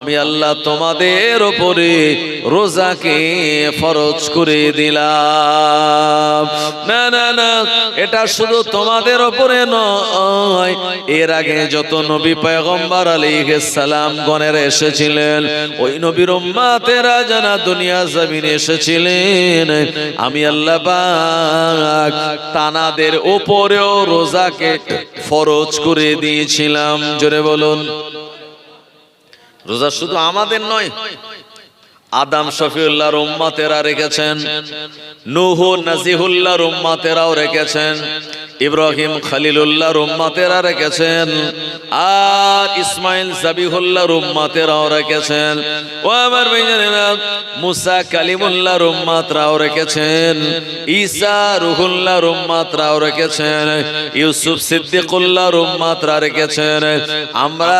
আমি আল্লাহ তোমাদের উপরে রোজাকে ফরজ করে দিলাম। না না না, এটা শুধু তোমাদের উপরে নয়, এর আগে যত নবী পয়গম্বর আলাইহিস সালাম গণের এসেছিলেন, ওই নবীর উম্মতেরা যারা দুনিয়া জমিনে এসেছিলেন, আমি আল্লাহ পাক তানাদের উপরেও রোজাকে ফরজ করে দিয়েছিলাম। জোরে বলুন। রোজা শুধু আমাদের নয়, আদম শফিউল্লাহর উম্মতেরা রেখেছেন, নূহ নাজিহুল্লাহর উম্মতেরাও রেখেছেন, ইব্রাহিম খলিলুল্লাহর উম্মতেরা রেখেছেন, আর ইসমাইল জাবিহুল্লাহর উম্মতেরাও রেখেছেন। ও আমার ভাইজানেরা, মুসা কালিমুল্লাহর উম্মতরাও রেখেছেন, ঈসা রুহুল্লাহর উম্মতরাও রেখেছেন, ইউসুফ সিদ্দিকুল্লাহর উম্মতরা রেখেছেন। আমরা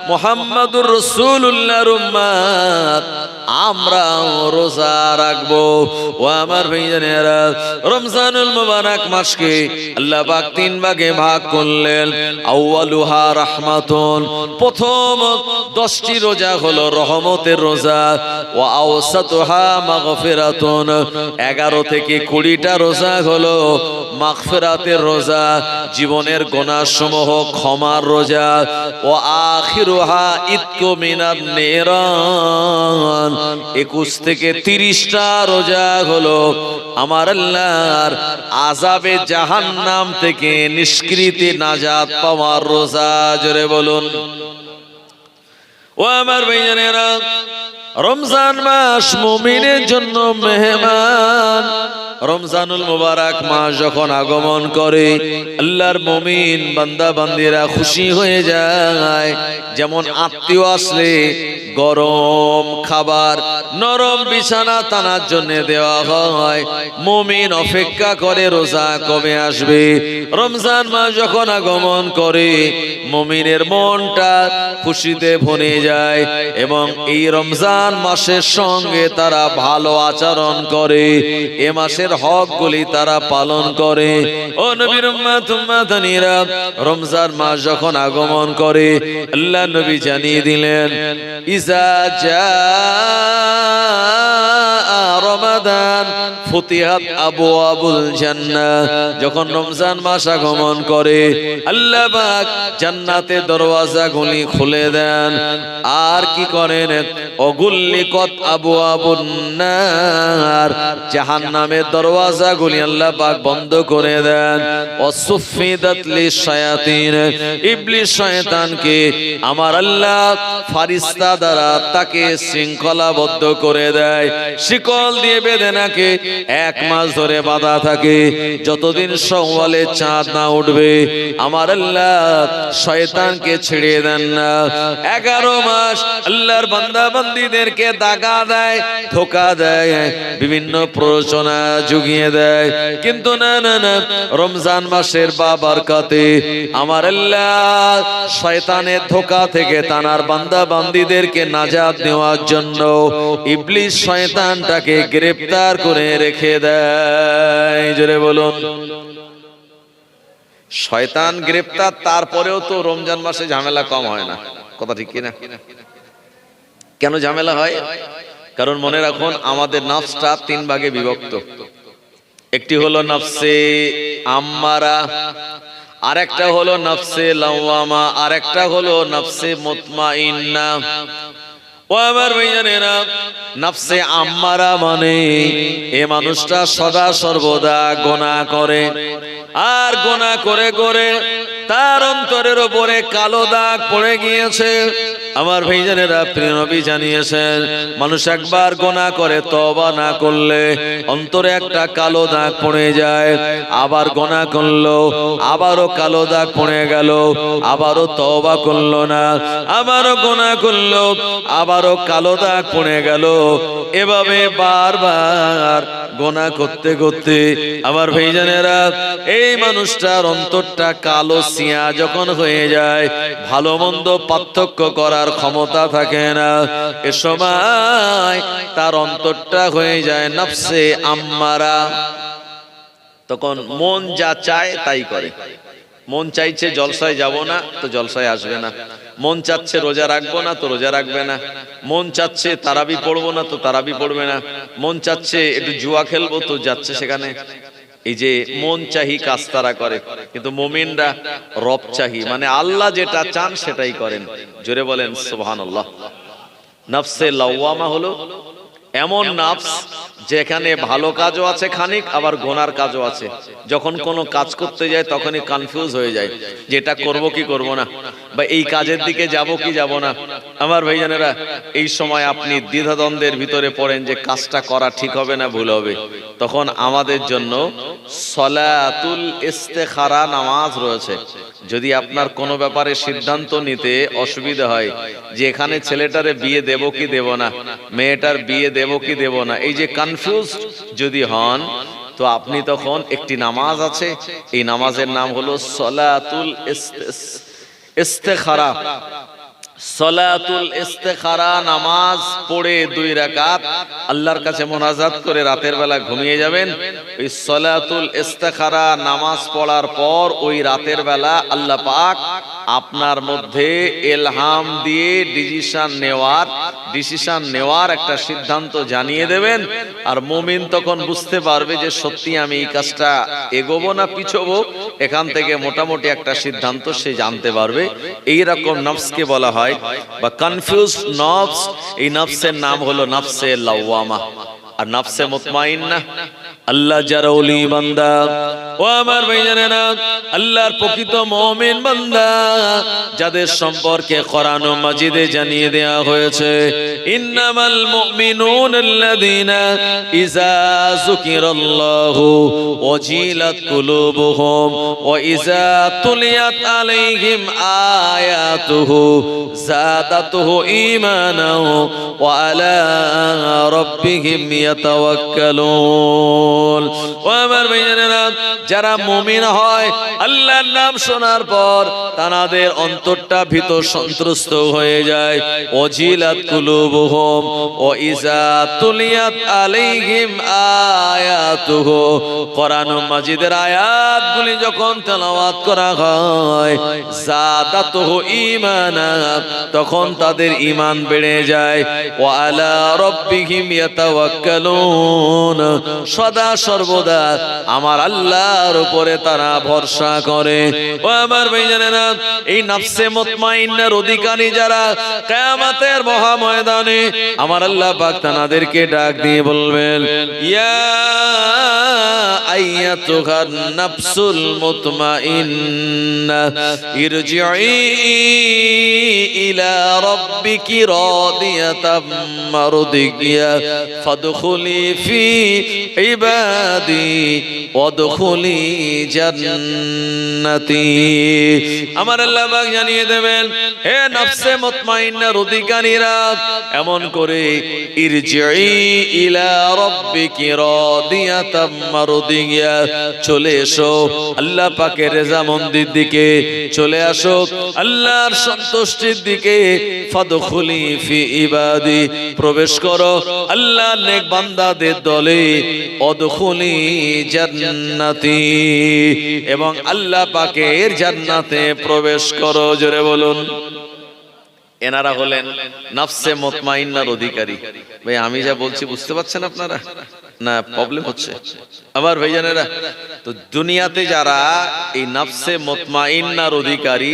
মুহাম্মাদুর রাসূলুল্লাহর উম্মত, আমরা রোজা রাখবো। ও আমার ভাইজানেরা, রমজানুল মুবারক মাসকে আল্লাহ পাক তিন ভাগে ভাগ করলেন। আউয়ালুহা রাহমাতুন, প্রথম 10টি রোজা হলো রহমতের রোজা। ওয়া আওসাতুহা মাগফিরাতুন, 11 থেকে 20টা রোজা হলো মাগফিরাতের রোজা, জীবনের গুনাহসমূহ ক্ষমার রোজা। ওয়া আখিরুহা ইতকু মিনান নিরান, 21 থেকে 30টা রোজা হলো আমার আল্লাহর আযাবে জাহান্নাম থেকে নিষ্কৃতি নাজাত পাওয়ার রোজা। জোরে বলুন। ও আমার ভাইজানেরা, রমজান মাস মুমিনের জন্য মেহমান। রমজানুল মুবারক মাস যখন আগমন করে, আল্লাহর মুমিন বান্দা বান্দিরা খুশি হয়ে যায়। যেমন আত্মীয় আসলে গরম খাবার, নরম বিছানা তানার জন্য দেওয়া হয়, মুমিন অপেক্ষা করে রোজা কবে আসবে। রমজান মাস যখন আগমন করে, মুমিনের মনটা খুশিতে ভরে যায় এবং এই রমজান মাসের সঙ্গে তারা ভালো আচরণ করে, এ মাসের হকগুলি তারা পালন করে। ও নবীর উম্মত-উম্মাতানিরা, রমজান মাস যখন আগমন করে, আল্লাহ নবী জানিয়ে দিলেন, ইজা জাআ রমাদান ফুতিহাত আবওয়াবুল জান্নাহ, যখন রমজান মাস আগমন করে, আল্লাহ পাক জান্নাতের দরওয়াজাগুলি খুলে দেন। আর কি করেন? অগুল্লিকাত আবওয়াবুন নার, জাহান্নামের দরওয়াজাগুলি আল্লাহ পাক বন্ধ করে দেন। ওয়াসুফিদাত লিশায়াতিন, ইবলিস শয়তানকে আমার আল্লাহ ফারিস্তা দ্বারা তাকে শৃঙ্খলাবদ্ধ করে দেয়, শিকল দিয়ে বেঁধে নাকে 1 মাস ধরে বাঁধা থাকে। যতদিন শাওয়ালে চাঁদ না উঠবে, আমার আল্লাহ শয়তানকে ছেড়ে দেন না। 11 মাস আল্লাহর বান্দা বান্দীদেরকে দাগা দেয়, ধোঁকা দেয়, বিভিন্ন প্ররোচনা জুগিয়ে দেয়। কিন্তু না না না, রমজান মাসের বাবরকতে আমার আল্লাহ শয়তানের ধোঁকা থেকে তানার বান্দা বান্দীদেরকে নাজাত দেওয়ার জন্য ইবলিস শয়তানটাকে গ্রেফতার করে রেখে দেয়। জোরে বলুন। শয়তান গ্রেফতার, তারপরেও তো রমজান মাসে ঝামেলা কম হয় না। কথা ঠিক কিনা? কেন ঝামেলা হয়? কারণ মনে রাখুন, আমাদের নফসটা 3 ভাগে বিভক্ত। একটি হলো নফসে আম্মারা, আরেকটা হলো নফসে লাওয়ামা, আরেকটা হলো নফসে মুতমাইন্না। ও আমার ভাইজানেরা, নফসে আম্মারা মানে এই মানুষটা সদা সর্বদা গুনাহ করে, আর গুনাহ করে করে তার অন্তরের উপরে কালো দাগ পড়ে গিয়েছে। আমার ভাইজানেরা, প্রিয় নবী জানিয়েছেন, মানুষ একবার গুনাহ করে তওবা না করলে অন্তরে একটা কালো দাগ পড়ে যায়। আবার গুনাহ করলো, আবারও কালো দাগ পড়ে গেল, আবারও তওবা করলো না, আবারও গুনাহ করলো, আবারও কালো দাগ পড়ে গেল। এভাবে বারবার গুনাহ করতে করতে আমার ভাইজানেরা, এই মানুষটার অন্তরটা কালো সিয়া যখন হয়ে যায়, ভালো মন্দ পার্থক্য করার ক্ষমতা থাকে না। এ সময় তার অন্তরটা হয়ে যায় নফসে আম্মারা। তখন মন যা চায় তাই করে। মন চাইছে জলসায় যাব না, তো জলসায় আসবে না। মন চাচ্ছে রোজা রাখবো না, তো রোজা রাখবে না। মন চাচ্ছে তারাবি পড়বো না, তো তারাবি পড়বে না। মন চাচ্ছে একটু জুয়া খেলবো, তো যাচ্ছে সেখানে। এই যে মন চাহি কাজ তারা করে, কিন্তু মুমিনরা রব চাহি, মানে আল্লাহ যেটা চান সেটাই করেন। জোরে বলেন সুবহানাল্লাহ। নফসে লাওয়ামা হলো এমন নফস যেখানে ভালো কাজও আছে খানিক, আবার গুনার কাজও আছে। যখন কোনো কাজ করতে যায় তখনই কনফিউজ হয়ে যায় যে এটা করব কি করব না, বা এই কাজের দিকে যাব কি যাব না। আমার ভাইজানেরা, এই সময় আপনি দ্বিধাদ্বন্দ্বের ভিতরে পড়েন যে কাজটা করা ঠিক হবে না ভুল হবে, তখন আমাদের জন্য সলাতুল ইস্তেখারা নামাজ রয়েছে। যদি আপনার কোনো ব্যাপারে সিদ্ধান্ত নিতে অসুবিধা হয় যে এখানে ছেলেটারে বিয়ে দেব কি দেব না, মেয়েটার বিয়ে দেব কি দেব না, এই যে কনফিউজ যদি হন, তো আপনি তখন একটি নামাজ আছে, এই নামাজের নাম হলো সলাতুল ইস্তেখারা। সলাতুল ইস্তেখারা নামাজ পড়ে 2 রাকাত আল্লাহর কাছে মোনাজাত করে রাতের বেলা ঘুমিয়ে যাবেন। ওই সলাতুল ইস্তেখারা নামাজ পড়ার পর ওই রাতের বেলা আল্লাহ পাক আপনার মধ্যে ইলহাম দিয়ে ডিসিশন নেওয়ার একটা সিদ্ধান্ত জানিয়ে দেবেন। আর মুমিন তখন বুঝতে পারবে যে সত্যি আমি এই কাজটা এগোবো না পিছবো, এখান থেকে মোটামুটি একটা সিদ্ধান্ত সে জানতে পারবে। এইরকম নফসকে বলা হয় বা কনফিউজ নফস। এই নফসের নাম হলো নফসে লাওয়ামা। আর নফসে মুতমাইন্না আল্লাহ যারা ওলি বান্দা, ও আমার ভাইজানেরা, আল্লাহর প্রকৃত মুমিন বান্দা যাদের সম্পর্কে কোরআন ও মাজিদে জানিয়ে দেয়া হয়েছে, ইন্নামাল মুমিনুনাল্লাযীনা ইযা যুকিরাল্লাহু ওয়াজিলাত কুলুবুহুম ওয়া ইযা তুলিয়াত আলাইহিম আয়াতুহু যাদাতুহু ঈমানাও ওয়া আলা রাব্বিহিম ইয়াতাওয়াক্কালুন। ও আমার ভাইজানেরা, যারা মুমিন হয় আল্লাহর নাম শোনার পর তাদের অন্তরটা ভীত সন্ত্রস্ত হয়ে যায়। ওয়াজিলাত কুলুবুহুম ওয়া ইযা তুলিয়াত আলাইহিম আয়াতুহু, কোরআন মাজিদের আয়াতগুলি যখন তেলাওয়াত করা হয়, যাদাতুহু ঈমানা, তখন তাদের ঈমান বেড়ে যায়। ওয়া আলা রাব্বিহিম ইয়াতাওয়াক্কালুন, সদা সর্বদা আমার আল্লাহর উপরে তারা ভরসা করে। ও আমার ভাইজানেরা, এই নফসে মুতমাইন্নার অধিকারী যারা, কিয়ামতের মহা ময়দানে আমার আল্লাহ পাক তাদেরকে ডাক দিয়ে বলবেন, ইয়া আইয়াতুহান নাফসুল মুতমাইন্না ইরজিই ইলা রাব্বিকি রাদিয়াতাম মারদিয়া ফাদখুলি ফি ইবাদি ওয়াদখুলি জান্নাতি। আমার আল্লাহ পাক জানিয়ে দেবেন, হে নফসে মুতমাইন্নার অধিকারীরা, এমন করে ইরজিই ইলা রাব্বিকি রাদিয়াতাম মারদিয়া, চলে এসো আল্লাহ পাকের রেজামন্দির দিকে, চলে আসো আল্লাহর সন্তুষ্টির দিকে। ফাদখুলি ফি ইবাদি, প্রবেশ করো আল্লাহর নেক বান্দাদের দলে। ওয়াদখুলি জান্নাতি, এবং আল্লাহ পাকের জান্নাতে প্রবেশ করো। জোরে বলুন। এনারা হলেন নফসে মুতমাইন্নার অধিকারী। ভাই আমি যা বলছি বুঝতে পারছেন আপনারা না? প্রবলেম হচ্ছে আমার ভাইজানেরা? তো দুনিয়াতে যারা এই নফসে মুতমাইন্নার অধিকারী,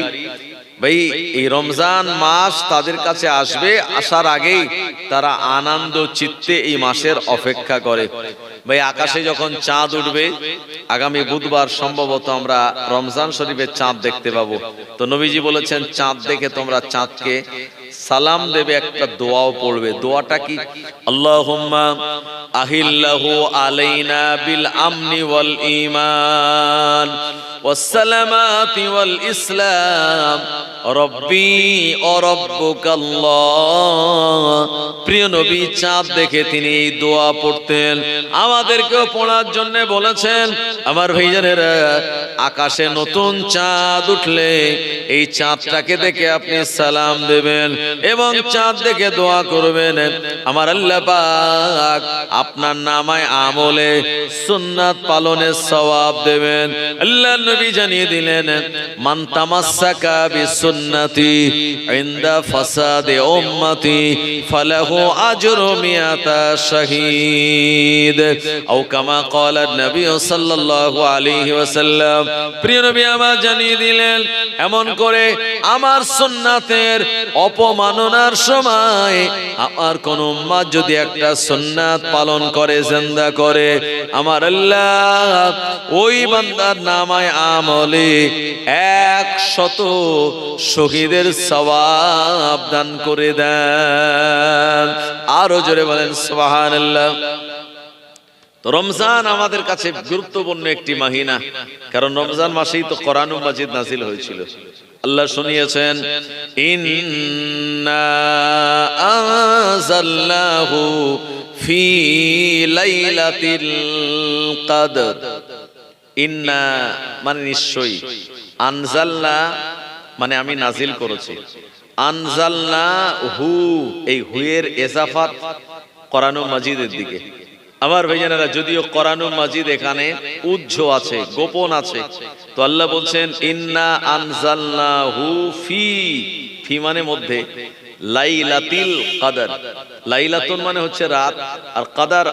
ভাই এই রমজান মাস তাদের কাছে আসবে, আসার আগেই তারা আনন্দ চিত্তে এই মাসের অপেক্ষা করে। ভাই আকাশে যখন চাঁদ উঠবে, আগামী বুধবার সম্ভবত আমরা রমজান শরীফের চাঁদ দেখতে পাবো। তো নবীজি বলেছেন, চাঁদ দেখে তোমরা চাঁদকে সালাম দেবে, একটা দোয়াও পড়বে। দোয়াটা কি? আল্লাহুম্মা আহিল্লাহু আলাইনা বিল আমনি ওয়াল ঈমান ওয়াসসালামাতি ওয়াল ইসলাম রব্বি ও রব্বুকাল্লাহ। প্রিয় নবী চাঁদ দেখে তিনি এই দোয়া পড়তেন, আমাদেরকেও পড়ার জন্য বলেছেন। আমার ভাইজানেরা, আকাশে নতুন চাঁদ উঠলে এই চাঁদটাকে দেখে আপনি সালাম দেবেন এবং চাঁদ দেখে দোয়া করবেন, আমার আল্লাহ পাক আপনার নামায় আমলে সুন্নাত পালনের সওয়াব দেবেন। আল্লাহ নবী জানিয়ে দিলেন, মান তামাসসাকা বিসুন্নতি ইনদা ফাসাদে উম্মতি ফালাহু আজরু মিয়াতা শাহীদ আও কামা ক্বালা নবী সাল্লাল্লাহু আলাইহি ওয়াসাল্লাম। প্রিয় নবী আমার জানিয়ে দিলেন, এমন করে আমার সুন্নাতের অপমাননার সময় আমার কোন উম্মত যদি একটা সুন্নাত পালন করে, জিন্দা করে, আমার আল্লাহ ওই বান্দার নামায় আমলে 100 শহীদের সওয়াব দান করে দেন। আরো জোরে বলেন সুবহানাল্লাহ। তো রমজান আমাদের কাছে গুরুত্বপূর্ণ একটি মাহিনা, কারণ রমজান মাসেই তো কোরআনুল মাজিদ নাজিল হয়েছিল। আল্লাহ শুনিয়েছেন, ইন্না আনজালনাহু ফি লাইলাতিল কদর। ইন্না মানে নিশ্চয়ই, আনজালনা মানে আমি নাজিল করেছি, আনজালনা হু এই হুয়ের এজাফাত কোরআনুল মাজিদের দিকে। আমার ভাইজানেরা, যদিও কোরআনুল মাজিদ এখানে উজ্জ আছে, গোপন আছে, তো আল্লাহ বলছেন ইন্না আনজালনাহু ফি, ফি মানে মধ্যে, লাইলাতিল কদর। লাইলাতুন মানে হচ্ছে রাত, আর কদর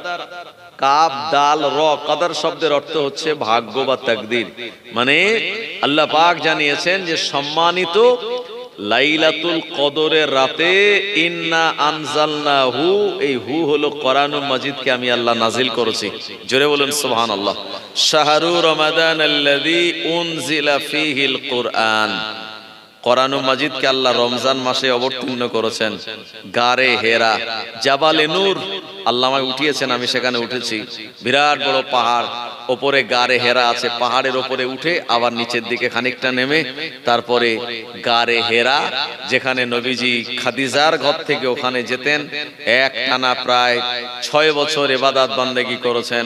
কাব দাল র, কদর শব্দের অর্থ হচ্ছে ভাগ্য বা তাকদীর। মানে আল্লাহ পাক জানিয়েছেন যে সম্মানিত লাইলাতুল কদরের রাতে ইন্না আনজালনাহু, এই হু হলো কোরআনুল মাজিদকে আমি আল্লাহ নাজিল করেছি। জোরে বলুন সুবহানাল্লাহ। শাহরু রমাদানাল্লাযী উনজিলা ফীহিল কুরআন। কোরআনুল মাজিদকে আল্লাহ রমজান মাসে অবতীর্ণ করেছেন। গারে হেরা, জাবালে নূর, আল্লাহ আমায় উঠিয়েছেন, আমি সেখানে উঠেছি। বিরাট বড় পাহাড়, ওপরে গারে হেরা আছে, পাহাড়ের ওপরে উঠে আবার নিচের দিকে খানিকটা নেমে তারপরে গারে হেরা, যেখানে নবীজি খাদিজার ঘর থেকে ওখানে যেতেন। একটানা প্রায় 6 বছর ইবাদত বান্দেগি করেছেন।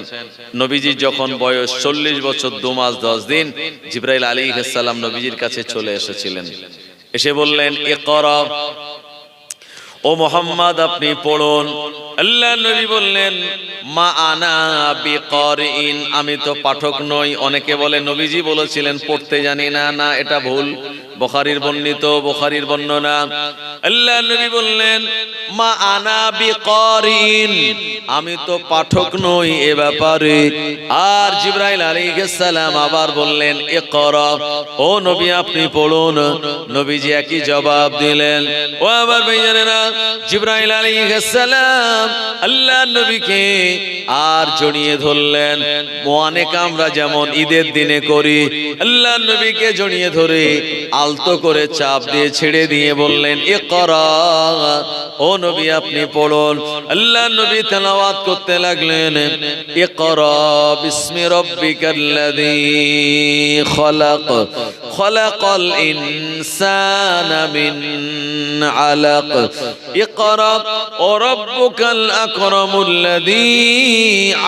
নবীজি যখন বয়স 40 বছর 2 মাস 10 দিন, জিবরাইল আলাইহিস সালাম নবীজির কাছে চলে এসেছিলেন। এসে বললেন, ইকরা, ও মুহাম্মদ আপনি পড়ুন। আল্লাহ নবী বললেন, মা আনা বিকারিন, আমি তো পাঠক নই। অনেকে বলে নবীজি বলেছিলেন পড়তে জানি না, না এটা ভুল, বুখারীর বর্ণিত, বুখারীর বর্ণনা। আল্লাহ নবী বললেন, মা আনা বিকারিন, আমি তো পাঠক নই এ ব্যাপারে। আর জিবরাইল আলাইহিস সালাম আবার বললেন, ইকরা, ও নবী আপনি পড়ুন। নবীজি একই জবাব দিলেন। ও আমার ভাইজানেরা, জিবরাইল আলাইহিস সালাম আল্লাহ নবীকে আর জড়িয়ে ধরলেন। অনেক আমরা যেমন ঈদের দিনে করি, আল্লাহ নবীকে জড়িয়ে ধরে আলতো করে চাপ দিয়ে ছেড়ে দিয়ে বললেন, ইকরা, ও নবী আপনি পড়ুন। আল্লাহ নবী তেলাওয়াত করতে লাগলেন, ইকরা বিসমি রাব্বিকাল্লাযী খলাক, খলাকাল ইনসানা মিন আলাক, ইকরা ও রাব্বুকাল আকরামুল্লাযী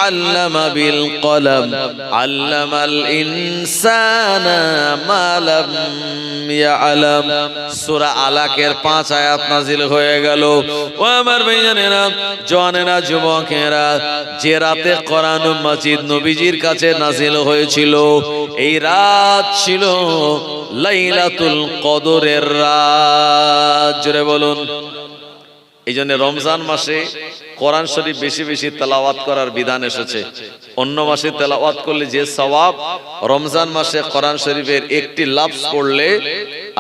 আল্লামা বিল কলম, আল্লামাল ইনসানা মা লাম ইয়ালাম। সূরা আলাকের 5 আয়াত নাজিল হয়ে গেল। ও আমার ভাইজানেরা, জওয়ানেরা, যুবকেরা, যে রাতে কোরআনুল মাজিদ নবীজির কাছে নাজিল হয়েছিল, এই রাত ছিল লাইলাতুল কদরের রাত। জোরে বলুন। এই জন্য রমজান মাসে কোরআন শরীফ বেশি বেশি তেলাওয়াত করার বিধান এসেছে। অন্য মাসে তেলাওয়াত করলে যে সওয়াব, রমজান মাসে কোরআন শরীফের একটি লফজ পড়লে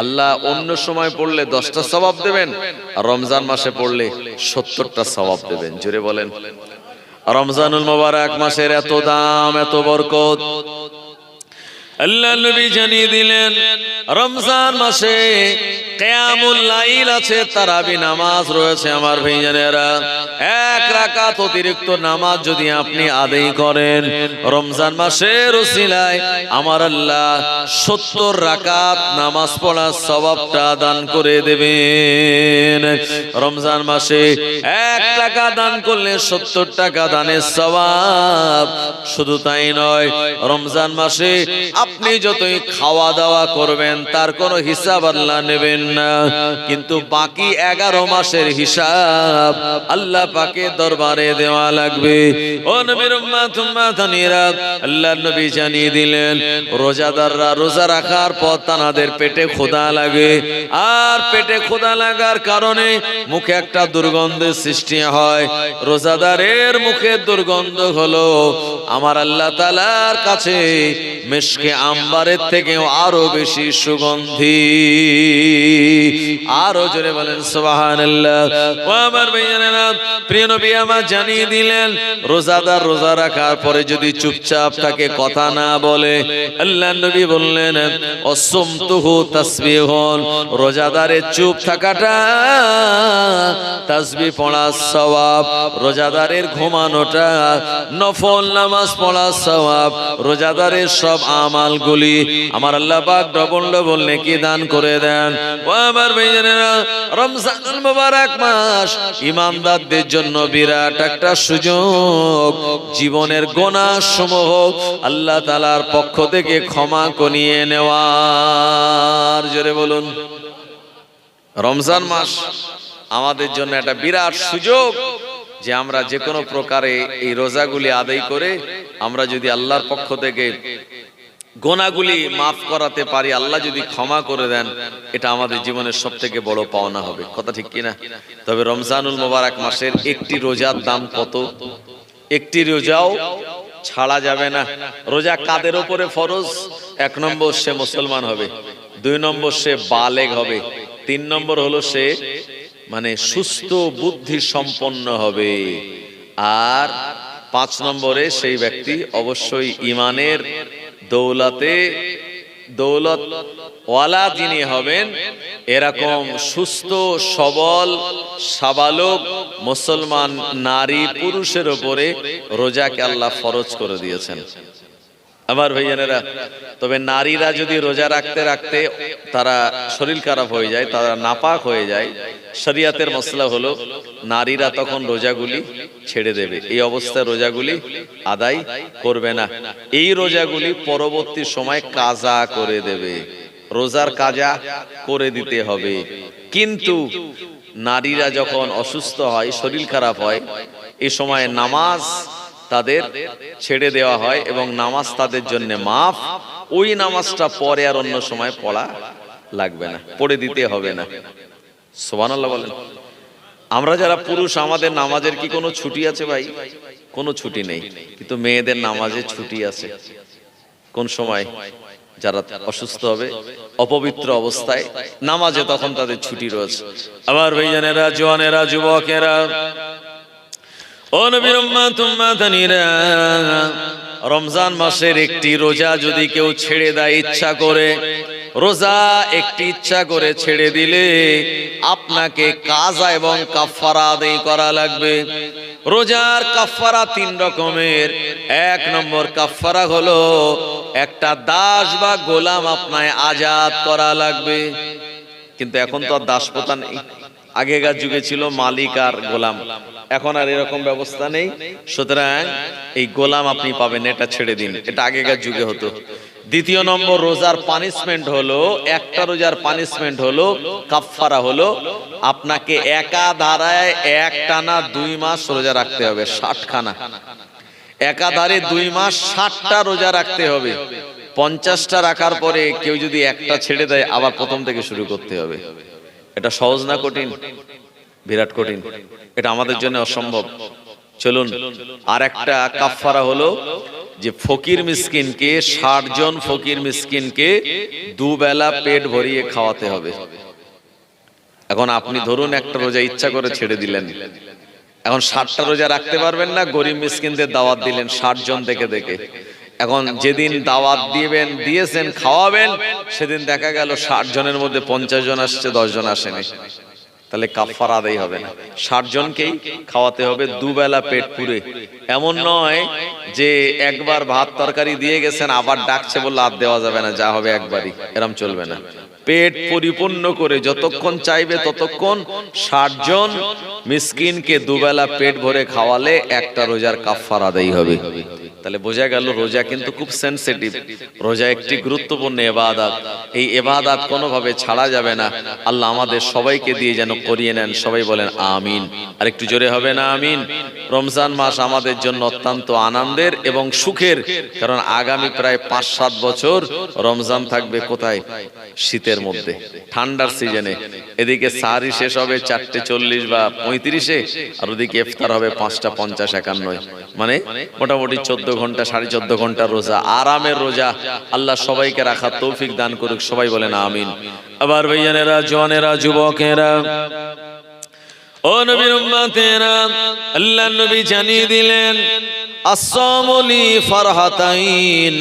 আল্লাহ অন্য সময় পড়লে 10টা সওয়াব দেবেন, আর রমজান মাসে পড়লে 70টা সওয়াব দেবেন। জোরে বলেন। রমজানুল মুবারক মাসের এত দাম, এত বরকত আল্লাহ নবী জানিয়ে দিলেন। রমজান মাসে কিয়ামুল লাইল আছে, তারাবি নামাজ রয়েছে আমার ভাইজানেরা। এক রাকাত অতিরিক্ত নামাজ যদি আপনি আদায় করেন রমজান মাসের উসিলায়, আমার আল্লাহ 70 রাকাত নামাজ পড়ার সওয়াবটা দান করে দেবেন। রমজান মাসে 1 টাকা দান করলে 70 টাকা দানের সওয়াব। শুধু তাই নয়, রমজান মাসে আপনি যতই খাওয়া দাওয়া করবেন তার কোনো হিসাব আল্লাহ নেবেন না, কিন্তু বাকি 11 মাসের হিসাব আল্লাহ পাকের দরবারে দেওয়া লাগবে। ও নবীর উম্মত উম্মাতানিরা, আল্লাহর নবী জানিয়ে দিলেন রোজাদাররা রোজা রাখার পর তাদের পেটে ক্ষুধা লাগে, আর পেটে ক্ষুধা লাগার কারণে মুখে একটা দুর্গন্ধের সৃষ্টি হয়। রোজাদারের মুখের দুর্গন্ধ হলো আমার আল্লাহ তাআলার কাছে মিশকে আম্বারের থেকেও আরো বেশি সুগন্ধি। আরো জোরে বলেন সুবহানাল্লাহ। ও আমার ভাইয়েরা, প্রিয় নবী আমার জানিয়ে দিলেন রোজাদার রোজা রাখার পরে যদি চুপচাপ থাকে, কথা না বলে, আল্লাহর নবী বললেন অসুমতুহু তাসবিহুন, রোজাদারের চুপ থাকাটা তাসবিহ পড়ার সওয়াব। রোজাদারের ঘুমানোটা নফল নামাজ পড়ার সওয়াব। রোজাদারের সব আমালগুলি আমার আল্লাহ পাক ডবল ডবল নেকি দান করে দেন। ও আমার ভাইয়েরা, রমজানুল মুবারক মাস ঈমানদারদের জন্য বিরাট একটা সুযোগ। জীবনের গুনাহ সমূহ আল্লাহ তাআলার পক্ষ থেকে ক্ষমা করিয়ে নেওয়ার। জোরে বলুন, রমজান মাস আমাদের জন্য একটা বিরাট সুযোগ যে আমরা যে কোনো প্রকারে এই রোজাগুলি আদায় করে আমরা যদি আল্লাহর পক্ষ থেকে গুনাহগুলি মাফ করাতে পারি, আল্লাহ যদি ক্ষমা করে দেন, এটা আমাদের জীবনের সবথেকে বড় পাওনা হবে। কথা ঠিক কিনা? তবে রমজানুল মুবারক মাসের একটি রোজার দাম কত? একটি রোজাও ছাড়া যাবে না। রোজা কাদের উপরে ফরজ? 1 নম্বর সে মুসলমান হবে, 2 নম্বর সে বালেগ হবে, 3 নম্বর হলো সে মানে সুস্থ বুদ্ধি সম্পন্ন হবে, আর 5 নম্বরে সেই ব্যক্তি অবশ্যই ইমানের দৌলত ওয়ালা যিনি হবেন, এরকম সুস্থ সবল সাবালক মুসলমান নারী পুরুষের উপরে রোজাকে আল্লাহ ফরজ করে দিয়েছেন আমার ভাইজানেরা। তবে নারীরা যদি রোজা রাখতে রাখতে তারা শরীর খারাপ হয়ে যায়, তারা নাপাক হয়ে যায়, শরিয়াতের মসলা হলো নারীরা তখন রোজাগুলি ছেড়ে দেবে। এই অবস্থায় রোজাগুলি আদায় করবে না। এই রোজাগুলি পরবর্তী সময় কাজা করে দেবে, রোজার কাজা করে দিতে হবে। কিন্তু নারীরা যখন অসুস্থ হয়, শরীর খারাপ হয়, এই সময় নামাজ তাদের ছেড়ে দেওয়া হয় এবং নামাজ তাদের জন্য মাফ। ওই নামাজটা পরে আর অন্য সময় পড়া লাগবে না, পড়ে দিতে হবে না। সুবহানাল্লাহ বলেন। আমরা যারা পুরুষ, আমাদের নামাজের কি কোনো ছুটি আছে ভাই? কোনো ছুটি নেই, কিন্তু মেয়েদের নামাজে ছুটি আছে। কোন সময়? যারা অসুস্থ হবে, অপবিত্র অবস্থায় নামাজে, তখন তাদের ছুটি রয়েছে। আমার ভাইজানেরা, জওয়ানেরা, যুবকেরা, ও নবীর উম্মত উম্মাতানিরা, রমজান মাসের একটি রোজা যদি কেউ ছেড়ে দেয় ইচ্ছা করে, রোজা একটি ইচ্ছা করে ছেড়ে দিলে আপনাকে কাজা এবং কাফারা আদায় করা লাগবে। রোজার কাফারা 3 রকমের। 1 নম্বর কাফারা হলো একটা দাস বা গোলাম আপনায় আজাদ করা লাগবে। কিন্তু এখন তো আর দাসপ্রথা নেই। আগেকার যুগে ছিল মালিক আর গোলাম, এখন আর এরকম ব্যবস্থা নেই। সুতরাং এই গোলাম আপনি পাবেন, এটা ছেড়ে দিন, এটা আগেকার যুগে হতো। 2 নম্বর রোজার পানিশমেন্ট হলো, একটা রোজার পানিশমেন্ট হলো কাফারা হলো আপনাকে একাধারায় একটানা 2 মাস রোজা রাখতে হবে, 60 খানা। একাধারে 2 মাস 60টা রোজা রাখতে হবে। 50টা রাখার পরে কেউ যদি একটা ছেড়ে দেয়, আবার প্রথম থেকে শুরু করতে হবে। এটা সহজ না কঠিন? বিরাট কঠিন। এটা আমাদের জন্য অসম্ভব। চলুন, আর একটা কাফারা হলো যে ফকির মিসকিনকে, 60 জন ফকির মিসকিনকে 2 বেলা পেট ভরিয়ে খাওয়াতে হবে। এখন আপনি ধরুন একটা রোজা ইচ্ছা করে ছেড়ে দিলেন, এখন 60টা রোজা রাখতে পারবেন না, গরিব মিসকিনদের দাওয়াত দিলেন 60 জন দেখে দেখে। এখন যেদিন দাওয়াত দিয়েছেন খাওয়াবেন, সেদিন দেখা গেল 60 জনের মধ্যে 50 জন আসছে, 10 জন আসেনি, তাহলে কাফারা আদায় হবে না। 60 জনকেই খাওয়াতে হবে দুবেলা পেট পুরে। এমন নয় যে একবার ভাত তরকারি দিয়ে গেছেন আবার ডাকছে বললে আর দেওয়া যাবে না, যা হবে একবারই, এরম চলবে না। পেট পরিপূর্ণ করে যতক্ষণ চাইবে ততক্ষণ 60 জন মিসকিনকে দুবেলা পেট ভরে খাওয়ালে একটা রোজার কাফারা আদায় হবে। তাহলে বোঝা গেল রোজা কিন্তু খুব সেনসিটিভ, রোজা একটি গুরুত্বপূর্ণ ইবাদত। এই ইবাদত কোনোভাবে ছাড়া যাবে না। আল্লাহ আমাদের সবাইকে দিয়ে যেন করিয়ে নেন, সবাই বলেন আমিন। আর একটু জোরে হবে না আমিন? রমজান মাস আমাদের জন্য অত্যন্ত আনন্দের এবং সুখের, কারণ আগামী প্রায় 5-7 বছর রমজান থাকবে কোথায়? শীতের মধ্যে, ঠান্ডার সিজনে। এদিকে সাহরি শেষ হবে 4:40 বা 35-এ, আর ওদিকে ইফতার হবে 5:50-51, মানে মোটামুটি 14 ঘন্টা 14.5 ঘন্টা রোজা, আরামের রোজা। আল্লাহ সবাইকে রাখার তৌফিক দান করুক, সবাই বলেন আমিন। আবার ভাইয়ানেরা, জওয়ানেরা, যুবকেরা, ও নবীর উম্মতেরা, আল্লাহর নবী জানিয়ে দিলেন আসসামু লি ফারহাতাইন,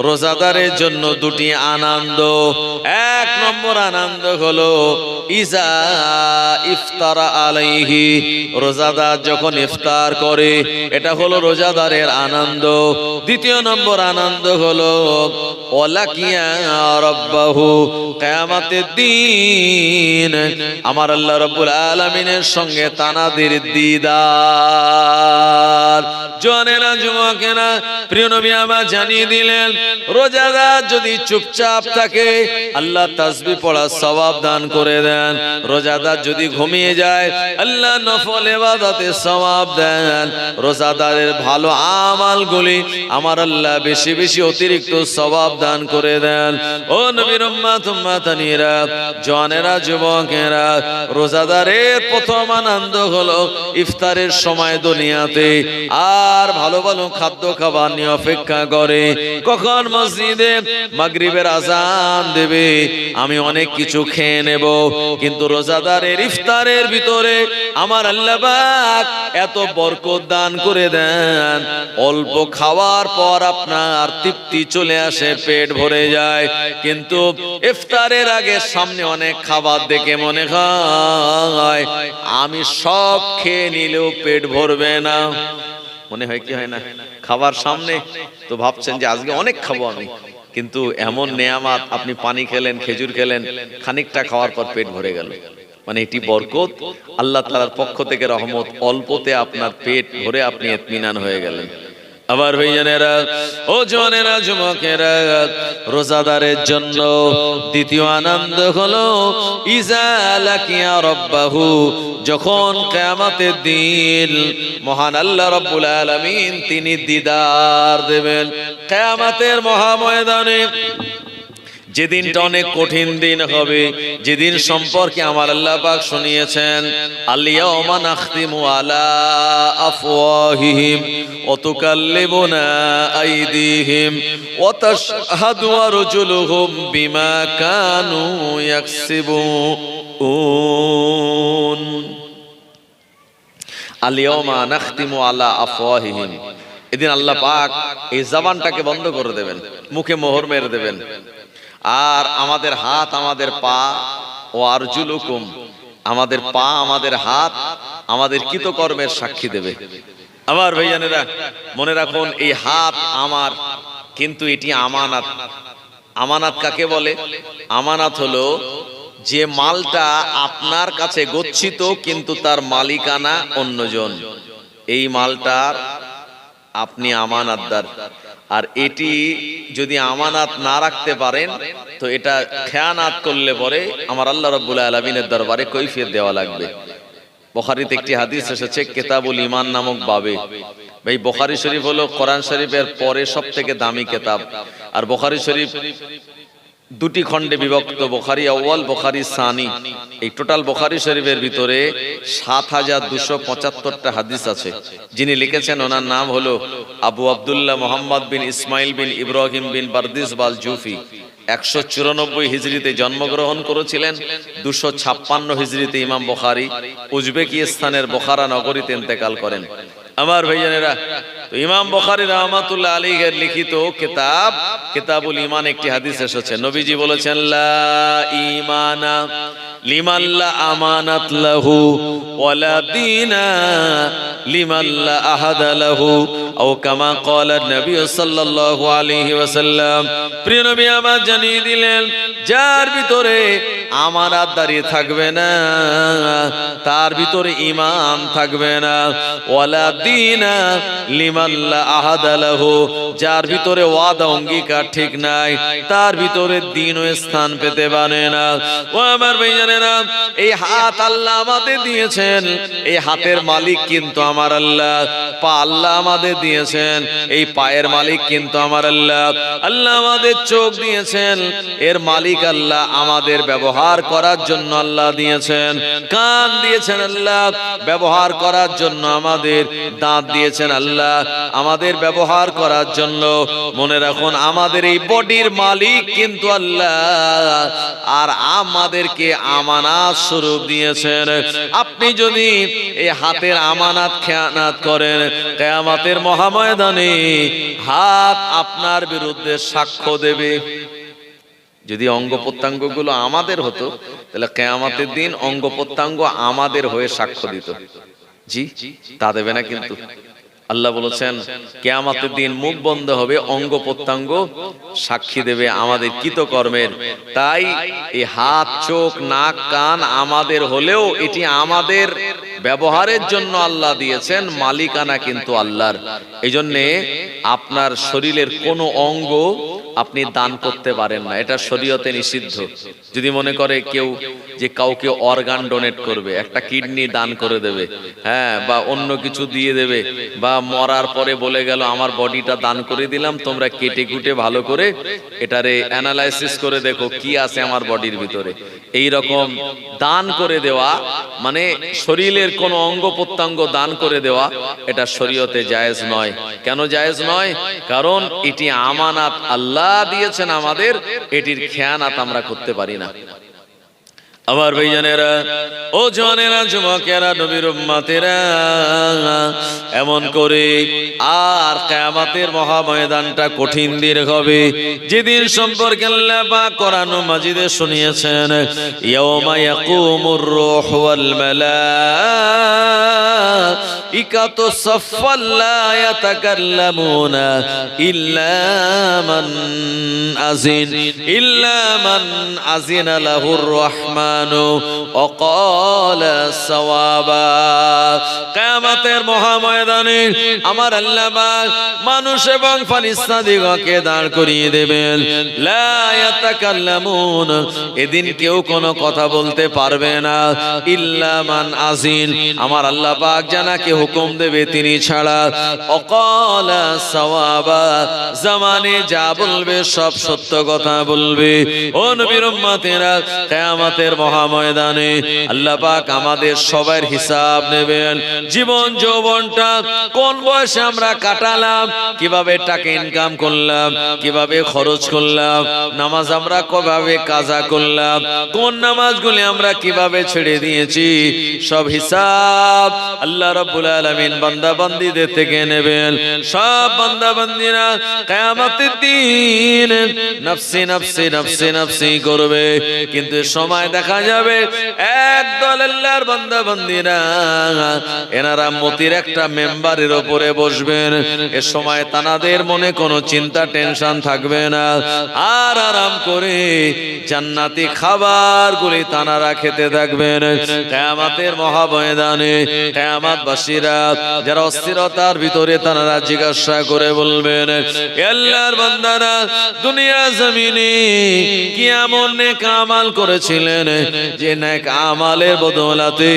রোজাদারের জন্য দুটি আনন্দ। এক নম্বর আনন্দ হলো ইজা ইফতারা আলাইহি, রোজাদার যখন ইফতার করে, এটা হলো রোজাদারের আনন্দ। দ্বিতীয় নম্বর আনন্দ হলো ওয়ালাকিয়া রাব্বাহু, কিয়ামতের দিন আমার আল্লাহ রাব্বুল আলামিনের সঙ্গে তানাদের দিদার। জওয়ানেরা, যুবকেরা, প্রিয় নবী আমার জানিয়ে দিলেন রোজাদার যদি চুপচাপ থাকে আল্লাহ তাসবিহ পড়ার সওয়াব দান করে দেন। রোজাদার যদি ঘুমিয়ে যায় আল্লাহ নফল ইবাদতের সওয়াব দেন। রোজাদারের ভালো আমলগুলি আমার আল্লাহ বেশি বেশি অতিরিক্ত সওয়াব দান করে দেন। ও নবীর উম্মত উম্মতানিরা, জওয়ানেরা, যুবকেরা, রোজাদারের প্রথম আনন্দ হলো ইফতারের সময় দুনিয়াতে আর ভালো ভালো খাদ্য খাবার নিয়ে অপেক্ষা করে কখন মসজিদে মাগরিবের আযান দেবে, আমি অনেক কিছু খেয়ে নেব। কিন্তু রোজাদারের ইফতারের ভিতরে আমার আল্লাহ পাক এত বরকত দান করে দেন, অল্প খাওয়ার পর আপনার তৃপ্তি চলে আসে, পেট ভরে যায়। কিন্তু ইফতারের আগে সামনে অনেক খাবার দেখে মনে হয় আমি সব খেয়ে নিলেও পেট ভরবে না। মনে হয় কি হয় না? খাবার সামনে তো ভাবছেন যে আজকে অনেক খাবো আমি, কিন্তু এমন নেয়ামত, আপনি পানি খেলেন, খেজুর খেলেন, খানিকটা খাওয়ার পর পেট ভরে গেল। মানে এটি বরকত, আল্লাহ তাআলার পক্ষ থেকে রহমত, অল্পতে আপনার পেট ভরে আপনি ইতমিনান হয়ে গেলেন। আবার ভাইজানেরা, ও জওয়ানেরা, যুবকেরা, রোজাদারের জন্য দ্বিতীয় আনন্দ হলো ইজা লাকিয়া রাব্বাহু, যখন কিয়ামতের দিন মহান আল্লাহ রাব্বুল আলামিন তিনি দিদার দেবেন। কিয়ামতের মহাময়দানে যেদিনটা অনেক কঠিন দিন হবে, যেদিন সম্পর্কে আমার আল্লাহ পাক শুনিয়েছেন আল-ইয়াওমা নাখতিমু আলা আফওয়াহিহিম ওয়া তুকাল্লিমুনা আইদিহিম ওয়া তাশহাদু আরজুলুহুম বিমা কানু ইয়াকসিবুন। আল-ইয়াওমা নাখতিমু আলা আফওয়াহিহিম, এদিন আল্লাহ পাক এই জবানটাকে বন্ধ করে দেবেন, মুখে মোহর মেরে দেবেন। আর আমাদের হাত, আমাদের পা, ও আরজুলুকুম, আমাদের পা, আমাদের হাত আমাদের কৃতকর্মের সাক্ষী দেবে। আমার ভাইজানেরা, মনে রাখুন এই হাত আমার, কিন্তু এটি আমানত। আমানত কাকে বলে? আমানত হলো যে মালটা আপনার কাছে গচ্ছিত কিন্তু তার মালিকানা অন্যজন, এই মালটার আপনি আমানতদার। আর এটি যদি আমানত না রাখতে পারেন তো এটা খেয়ানাত করলে পরে আমার আল্লাহ রাব্বুল আলামিনের দরবারে কৈফিয়ত দেওয়া লাগবে। বুখারীতে একটি হাদিস এসেছে কিতাবুল ঈমান নামক বাবে। ভাই, বুখারী শরীফ হলো কোরআন শরীফের পরে সবথেকে দামি কিতাব। আর বুখারী শরীফ দুটি খণ্ডে বিভক্ত, বুখারী আউয়াল, বুখারী সানি। এই টোটাল বুখারী শরীফের ভিতরে ৭,২৭৫টা হাদিস আছে। যিনি লিখেছেন ওনার নাম হলো আবু আব্দুল্লাহ মুহাম্মদ বিন ইসমাইল বিন ইব্রাহিম বিন বারদিস বাল জুফি। ১৯৪ হিজরিতে জন্মগ্রহণ করেছিলেন, ২৫৬ হিজরিতে ইমাম বুখারী উজবেকিস্তানের বোখারা নগরীতে ইন্তেকাল করেন। আমার ভাইজানেরা, তো ইমাম বুখারী রাহমাতুল্লাহ আলাইহির লিখিত কিতাব কিতাবুল ঈমান একটি হাদিস এসেছে। নবীজি বলেছেন, লা ঈমানা লিমান লা আমানাত লাহু ওয়ালা দীনা লিমান লা আহাদা লাহু, আও কামা ক্বালা নবী সাল্লাল্লাহু আলাইহি ওয়াসাল্লাম। প্রিয় নবী আমার জানিয়ে দিলেন, যার ভিতরে আমানত দাঁড়িয়ে থাকবে না, তার ভিতরে ঈমান থাকবে না। ওয়ালা দীনা লিমান লা আহাদা লাহু, যার ভিতরে ওয়াদা অঙ্গীকার ঠিক নাই, তার ভিতরে দ্বীন ও স্থান পেতে পারে না। ও আমার ভাইজানেরা, এই হাত আল্লাহ আমাদের দিয়েছেন, এই হাতের মালিক কিন্তু আমার আল্লাহ। পা আল্লাহ আমাদের দিয়েছেন, এই পায়ের মালিক কিন্তু আমার আল্লাহ। আল্লাহ আমাদের চোখ দিয়েছেন, এর মালিক আল্লাহ। আমাদের ব্যবহার করার জন্য আল্লাহ দিয়েছেন। কান দিয়েছেন আল্লাহ, ব্যবহার করার জন্য। আমাদের দাঁত দিয়েছেন আল্লাহ, আমাদের ব্যবহার করার জন্য। মনে রাখুন, আমাদের এই বডির মালিক কিন্তু আল্লাহ, আর আমাদেরকে আমানত স্বরূপ দিয়েছেন। আপনি যদি এই হাতের আমানত খেয়ানত করেন, কিয়ামতের মহাময়দানে হাত আপনার বিরুদ্ধে সাক্ষ্য দেবে। যদি অঙ্গ প্রত্যঙ্গ গুলো আমাদের হতো, তাহলে কিয়ামতের দিন অঙ্গ প্রত্যঙ্গ আমাদের হয়ে সাক্ষ্য দিত। জি, তা দেবে না। কিন্তু আল্লাহ বলেছেন, কিয়ামতের দিন মুখ বন্ধ হবে, অঙ্গ প্রত্যঙ্গ সাক্ষী দেবে আমাদের কৃতকর্মের। তাই এই হাত, চোখ, নাক, কান আমাদের হলেও এটি আমাদের ব্যবহারের জন্য আল্লাহ দিয়েছেন, মালিকানা কিন্তু আল্লাহর। এই জন্যে আপনার শরীরের কোনো অঙ্গ আপনি দান করতে পারেন না, এটা শরীয়তে নিষিদ্ধ। যদি মনে করে কেউ যে কাউকে অর্গান ডোনেট করবে, একটা কিডনি দান করে দেবে, হ্যাঁ, বা অন্য কিছু দিয়ে দেবে, বা মরার পরে বলে গেল আমার বডিটা দান করে দিলাম, তোমরা কেটে কুটে ভালো করে এটারে অ্যানালাইসিস করে দেখো কি আছে আমার বডির ভিতরে, এই রকম দান করে দেওয়া, মানে শরীরের কোন অঙ্গ প্রত্যঙ্গ দান করে দেওয়া, এটা শরীয়তে জায়েজ নয়। কেন জায়েজ নয়? কারণ এটি আমানত আল্লাহ দিয়েছেন আমাদের, এটির খেয়ানত আমরা করতে পারি না। আমার ভাইজানেরা, ও জওয়ানেরা, যুবকেরা, নবীর উম্মতেরা, এমন করে আর কিয়ামতের মহাময়দানটা কঠিন দিন হবে, যেদিন সম্পর্কে আল্লাহ পাক কোরআন মাজিদে শুনিয়েছেন, ইয়াউমা ইয়াকুমুর রূহু ওয়াল মালাইকাতু সাফফান লা ইয়াতাকাল্লামুনা ইল্লা মান আযিনা লাহুর রাহমান কিয়ামতের মহাময়দানে আমার আল্লাহ পাক মানুষ এবং ফেরেশতাদিগকে দাঁড় করিয়ে দেবেন। লা ইয়াতাকাল্লামুন, এদিন কেউ কোনো কথা বলতে পারবে না, ইল্লা মান আযিন, আমার আল্লাহ পাক জানাকে হুকুম দেবে তিনি ছাড়া। ওয়াকালা সাওয়াবা, জামানে যা বলবে সব সত্য কথা বলবে। ও নবীর উম্মতেরা, কিয়ামতের মহাময়দানে আল্লাহ পাক আমাদের সবার হিসাব নেবেন। জীবন যৌবনটা কোন বয়সে আমরা কাটালাম, কিভাবে টাকা ইনকাম করলাম, কিভাবে খরচ করলাম, নামাজ আমরা কিভাবে কাজা করলাম, কোন নামাজগুলি আমরা কিভাবে ছেড়ে দিয়েছি, সব হিসাব আল্লাহ রাব্বুল আলামিন বান্দা বান্দীদের থেকে নেবেন। সব বান্দা বান্দীরা কিয়ামতের দিন নফসি নফসি নফসি নফসি করবে। কিন্তু সময় দেখা যাবে একদল আল্লাহর বান্দা বান্দীরা, এনারা মতির একটা মেম্বারের উপরে বসবেন। এ সময় তানাদের মনে কোনো চিন্তা টেনশন থাকবে না, আর আরাম করে জান্নাতি খাবারগুলি তানারা খেতে থাকবেন। কিয়ামতের মহাময়দানে কিয়ামতবাসীরা যারা অস্থিরতার ভিতরে, তানারা জিজ্ঞাসা করে বলবেন, হে আল্লাহর বান্দারা, দুনিয়া জমিনে কি এমন নেক আমাল করেছিলেন যে নেক আমালের বদৌলতে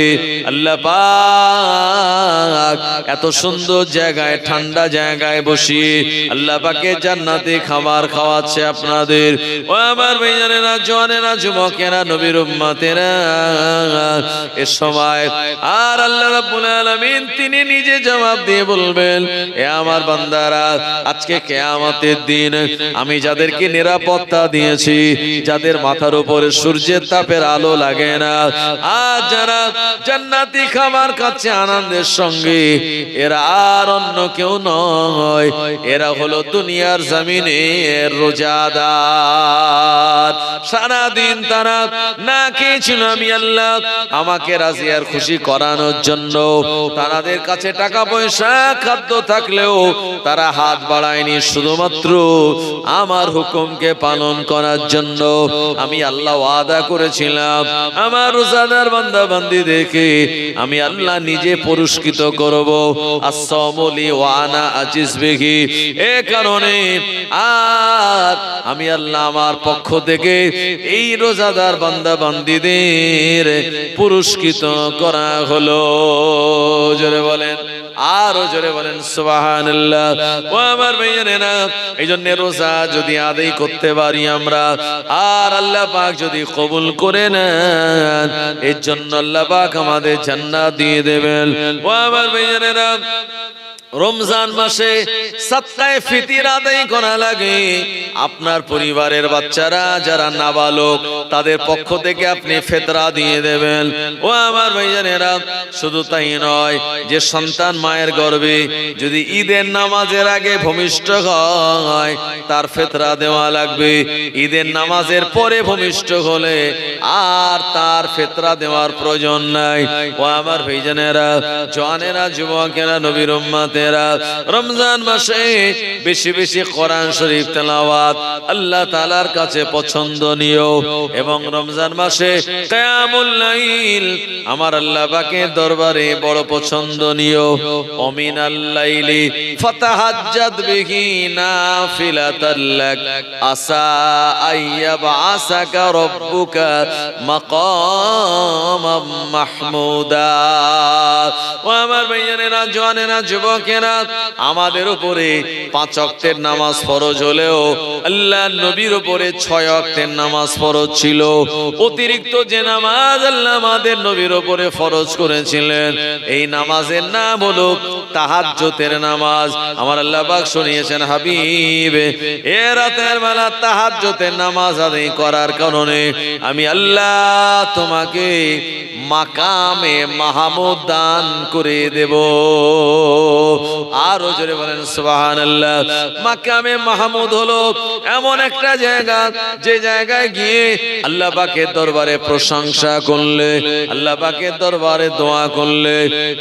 আল্লাহ পাক এত সুন্দর জায়গায়, ঠান্ডা জায়গায় বসিয়ে আল্লাহ পাকের জান্নাতে খাবার খাওয়াচ্ছে আপনাদের? ও আমার ভাইজানেরা, জওয়ানেরা, যুবকেরা, নবীর উম্মতেরা, এ সময় আর আল্লাহ রাব্বুল আলামিন তিনি নিজে জবাব দিয়ে বলবেন, এ আমার বান্দারা, আজকে কিয়ামতের দিন আমি যাদেরকে নিরাপত্তা দিয়েছি, যাদের মাথার উপরে সূর্যের তাপের আলো লাগে না, আর যারা জান্নাতি খাবার খাচ্ছে আনন্দের সঙ্গে, এরা আর অন্য কেউ নয়, এরা হলো দুনিয়ার জমিনের রোজাদার। সারাদিন তারা না খেয়েছিল আমি আল্লাহ আমাকে রাজি আর খুশি করানোর জন্য। তাদের কাছে টাকা পয়সা খাদ্য থাকলেও তারা হাত বাড়ায়নি, শুধুমাত্র আমার হুকুমকে পালন করার জন্য। আমি আল্লাহ ওয়াদা করেছিলাম আমার রোজাদার বান্দা বান্দি দেখে আমি আল্লাহ নিজে পুরস্কৃত করব। আসসামুলি ওয়ানা আজিজ বিহি, এ কারণে আর আমি আল্লাহ আমার পক্ষ থেকে এই রোজাদার বান্দা বান্দিদের পুরস্কৃত করা হলো। জোরে বলেন, আরো জোরে বলেন সুবহানাল্লাহ। ও আমার ভাইয়েরা, এই জন্য রোজা যদি আদায় করতে পারি আমরা, আর আল্লাহ পাক যদি কবুল করে নেন, এর জন্য আল্লাহ পাক আমাদের জান্নাত দিয়ে দেবেন। ও আমার ভাইয়েরা, রমজান মাসে সাদকায়ে ফিতর আদায় করা লাগে। আপনার পরিবারের বাচ্চারা যারা নাবালক তাদের পক্ষ থেকে আপনি ফিতরা দিয়ে দেবেন। ও আমার ভাইজানেরা, শুধু তাই নয়, যে সন্তান মায়ের গর্ভে যদি ঈদের নামাজের আগে ভূমিষ্ঠ হয় তার ফিতরা দেওয়া লাগবে। ঈদের নামাজের পরে ভূমিষ্ঠ হলে আর তার ফিতরা দেওয়ার প্রয়োজন নাই। ও আমার ভাইজানেরা, জওয়ানেরা, যুবকেরা, নবীর উম্মত, রমজান মাসে বেশি বেশি কোরআন শরীফ তেলাওয়াত আল্লাহ তাআলার কাছে পছন্দনীয়। এবং রমজান মাসে কিয়ামুল লাইল আমার আল্লাহ পাকের দরবারে বড় পছন্দনীয়। ওমিনাল লাইলি ফাতাহাজ্জাদ বিহি নাফিলাতাল লাক আসা আইয়াবআসাকা রাব্বুকা মাকামাম মাহমুদা। ও আমার ভাইয়েরা, জওয়ানেরা, যুবকেরা, আমাদের উপরে 5 ওয়াক্তের নামাজ ফরজ হলেও আল্লাহর নবীর উপরে 6 ওয়াক্তের নামাজ ফরজ ছিল। অতিরিক্ত যে নামাজ আল্লাহ আমাদের নবীর উপরে ফরজ করেছিলেন, এই নামাজের নাম হলো তাহাজ্জুদের নামাজ। আমার আল্লাহ পাক শুনিয়েছেন, হাবিব এ রাতের বেলা তাহাজ্জুদের নামাজ আদায় করার কারণে আমি আল্লাহ তোমাকে মাকামে মাহমুদ দান করে দেব। আরো জোরে বলেন সুবহানাল্লাহ। মাকামে মাহমুদ হলো এমন একটা জায়গা, যে জায়গায় গিয়ে আল্লাহ পাকের দরবারে প্রশংসা করলে, আল্লাহ পাকের দরবারে দোয়া করলে,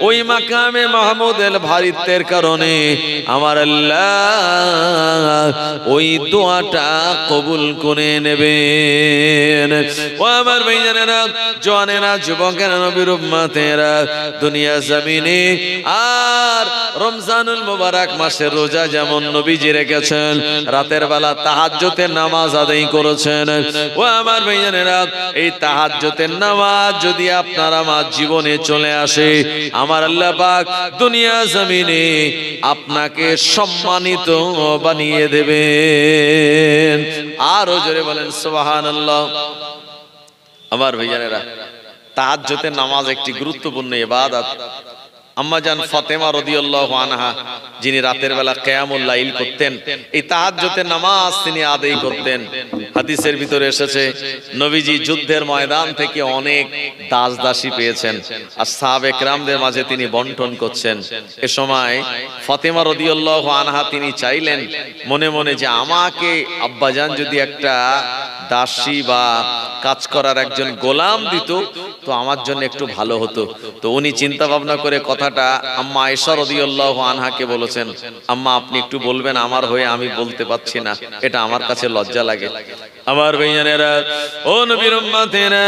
ওই মাকামে মাহমুদের ভারিত্বের কারণে আমার আল্লাহ ওই দোয়াটা কবুল করে নেবেন। ও আমার ভাইজানেরা, জওয়ানেরা, যুবকেরা, নবীর উম্মতেরা, দুনিয়া জমিনে আর রমজানুল মুবারক মাসের রোজা যেমন নবীজি রেখেছেন, রাতের বেলা তাহাজ্জুদের নামাজ আদায় করেছেন। ও আমার ভাইজানেরা, এই তাহাজ্জুদের নামাজ যদি আপনার আমার জীবনে চলে আসে, আমার আল্লাহ পাক দুনিয়া জমিনে আপনাকে সম্মানিত বানিয়ে দেবেন। আরো জোরে বলেন সুবহানাল্লাহ। আমার ভাইজানেরা, তাহাজ্জুদের নামাজ একটি গুরুত্বপূর্ণ ইবাদত। আম্মা জান ফাতেমা রাদিয়াল্লাহু আনহা, যিনি রাতের বেলা কিয়ামুল লাইল করতেন, এই তাহাজ্জুদের নামাজ তিনি আদায় করতেন। হাদিসের ভিতরে এসেছে, নবীজি যুদ্ধের ময়দান থেকে অনেক দাস দাসী পেয়েছেন আর সাহাবে কেরামদের মাঝে তিনি বন্টন করছেন। এ সময় ফাতেমা রাদিয়াল্লাহু আনহা তিনি চাইলেন মনে মনে যে আমাকে আব্বাজান যদি একটা দাসী বা কাজ করার একজন গোলাম দিত তো আমার জন্য একটু ভালো হতো। তো উনি চিন্তা ভাবনা করে কথাটা আম্মা আয়েশা রাদিয়াল্লাহু আনহাকে বলেছেন, আম্মা আপনি একটু বলবেন আমার হয়ে, আমি বলতে পারছি না, এটা আমার কাছে লজ্জা লাগে। আমার ভাইয়ানেরা, ও নবীর উম্মতেরা,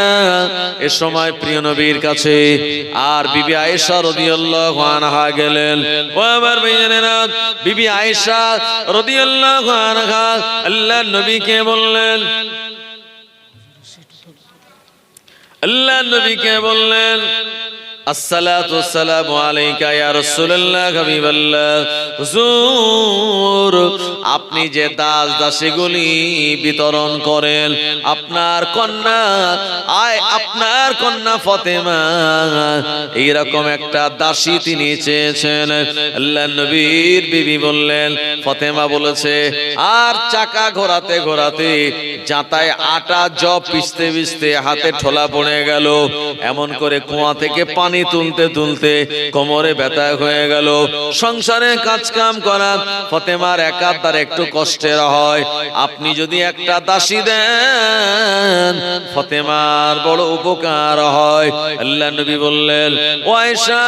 এ সময় প্রিয় নবীর কাছে আর বিবি আয়েশা রাদিয়াল্লাহু আনহা গেলেন। ও আমার ভাইয়ানেরা, বিবি আয়েশা রাদিয়াল্লাহু আনহা আল্লাহর নবীকে বললেন, আল্লাহর নবীকে বললেন, আসসালাতু ওয়াসসালামু আলাইকা ইয়া রাসূলুল্লাহ হাবিবাল্লাহ। হুজুর, আপনি যে দাস দাসীগুলি বিতরণ করেন, আপনার কন্যা ফাতেমা এইরকম একটা দাসী তিনি চেয়েছেন। আল্লাহর নবীর বিবি বললেন, ফাতেমা বলেছে, আর চাকা ঘোরাতে ঘোরাতে জাতায় আটা জব পিষতে পিষতে হাতে ঠোলা পড়ে গেল, এমন করে কুয়া থেকে পানি পানি তুলতে তুলতে কোমরে ব্যথা হয়ে গেল। সংসারে কাজ কাম করা ফাতেমার একাধারে একটু কষ্টের হয়। আপনি যদি একটা দাসী দেন ফাতেমার বড় উপকার হয়। আল্লাহ নবী বললেন, ও আয়েশা,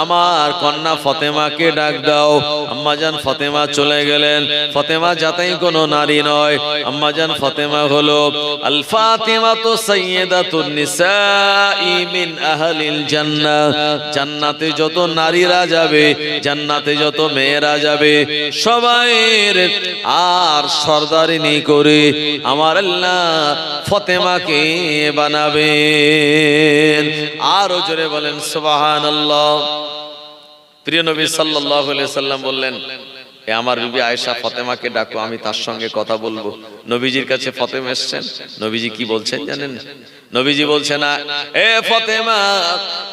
আমার কন্যা ফাতেমাকে ডাক দাও। আম্মাজান ফাতেমা চলে গেলেন। ফাতেমা যাতাই কোনো নারী নয়, আম্মাজান ফাতেমা হলো আল ফাতিমাতু সাইয়্যিদাতুন নিসাই মিন আহলিল জান্নাহ। জান্নাতে যত নারীরা যাবে, জান্নাতে যত মেয়েরা যাবে, সবাইয়ের আর সরদারিনী করে আমার আল্লাহ ফাতেমাকে বানাবেন। আরো জোরে বলেন সুবহানাল্লাহ। প্রিয় নবী সাল্লাল্লাহু আলাইহি সাল্লাম বললেন, এ আমার বিবি আয়েশা, ফাতেমাকে ডাকো, আমি তার সঙ্গে কথা বলবো। নবীজির কাছে ফাতেমা এসেছেন। নবীজি কি বলছেন জানেন? নবীজি বলছেন, এ ফাতেমা,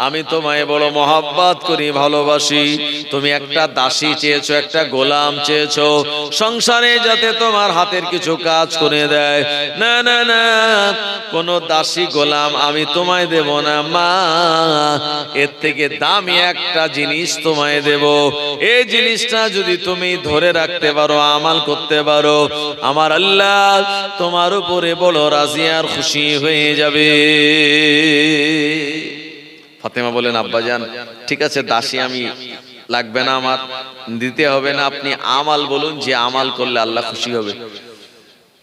আমি তোমায় বড় মহব্বত করি, ভালোবাসি। তুমি একটা দাসী চেয়েছো, একটা গোলাম চেয়েছো, সংসারে যাতে তোমার হাতের কিছু কাজ করে দেয়। না না না, কোন দাসী গোলাম আমি তোমায় দেব না মা, এর থেকে দামি একটা জিনিস তোমায় দেব। এই জিনিসটা যদি তুমি ধরে রাখতে পারো, আমাল করতে পারো, আমার আল্লাহ তোমার উপরে বড় রাজি আর খুশি হয়ে যাবে। ফাতেমা বলেন, আব্বাজান ঠিক আছে, দাসী আমি লাগবে না, আমার দিতে হবে না, আপনি আমাল বলুন, যে আমাল করলে আল্লাহ খুশি হবে।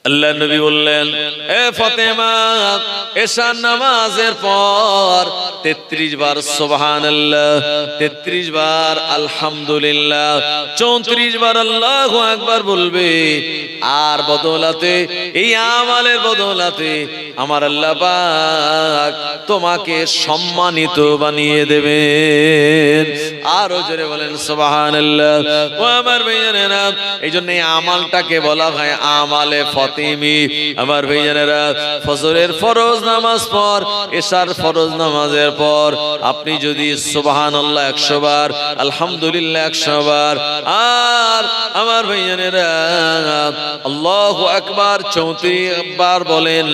আল্লাহ নবী বললেন, এ ফাতেমা, এশার নামাজের পর 33 বার সুবহানাল্লাহ, 33 বার আলহামদুলিল্লাহ, 34 বার আল্লাহু আকবার বলবে। আর বদৌলতে, এই আমালের বদৌলতে আমার আল্লাহ পাক তোমাকে সম্মানিত বানিয়ে দেবেন। আরো জোরে বলেন সুবহানাল্লাহ। ও আমার ভাইজানেরা, এই জন্য এই আমালটাকে বলা হয় আমালে ফাতিমি। আমার ভাইজানেরা, ফজরের ফরজ নামাজ পর, এশার ফরজ নামাজের পর আপনি যদি সুবহানাল্লাহ 100 বার, আলহামদুলিল্লাহ 100 বার, আর আমার ভাইজানেরা আল্লাহু আকবার 34 বার বলেন,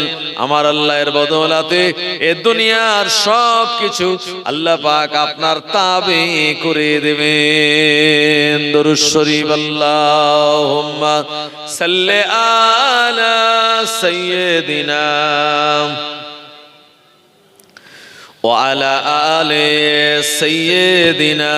আমার আল্লাহর বদৌলতে এ দুনিয়ার সব কিছু আল্লাহ পাক আপনার তাবে করে দেবেন। দরুদ শরীফ, আল্লাহুম্মা সাল্লি আলা সাইয়্যিদিনা ওয়া আলা আলি সাইয়্যিদিনা।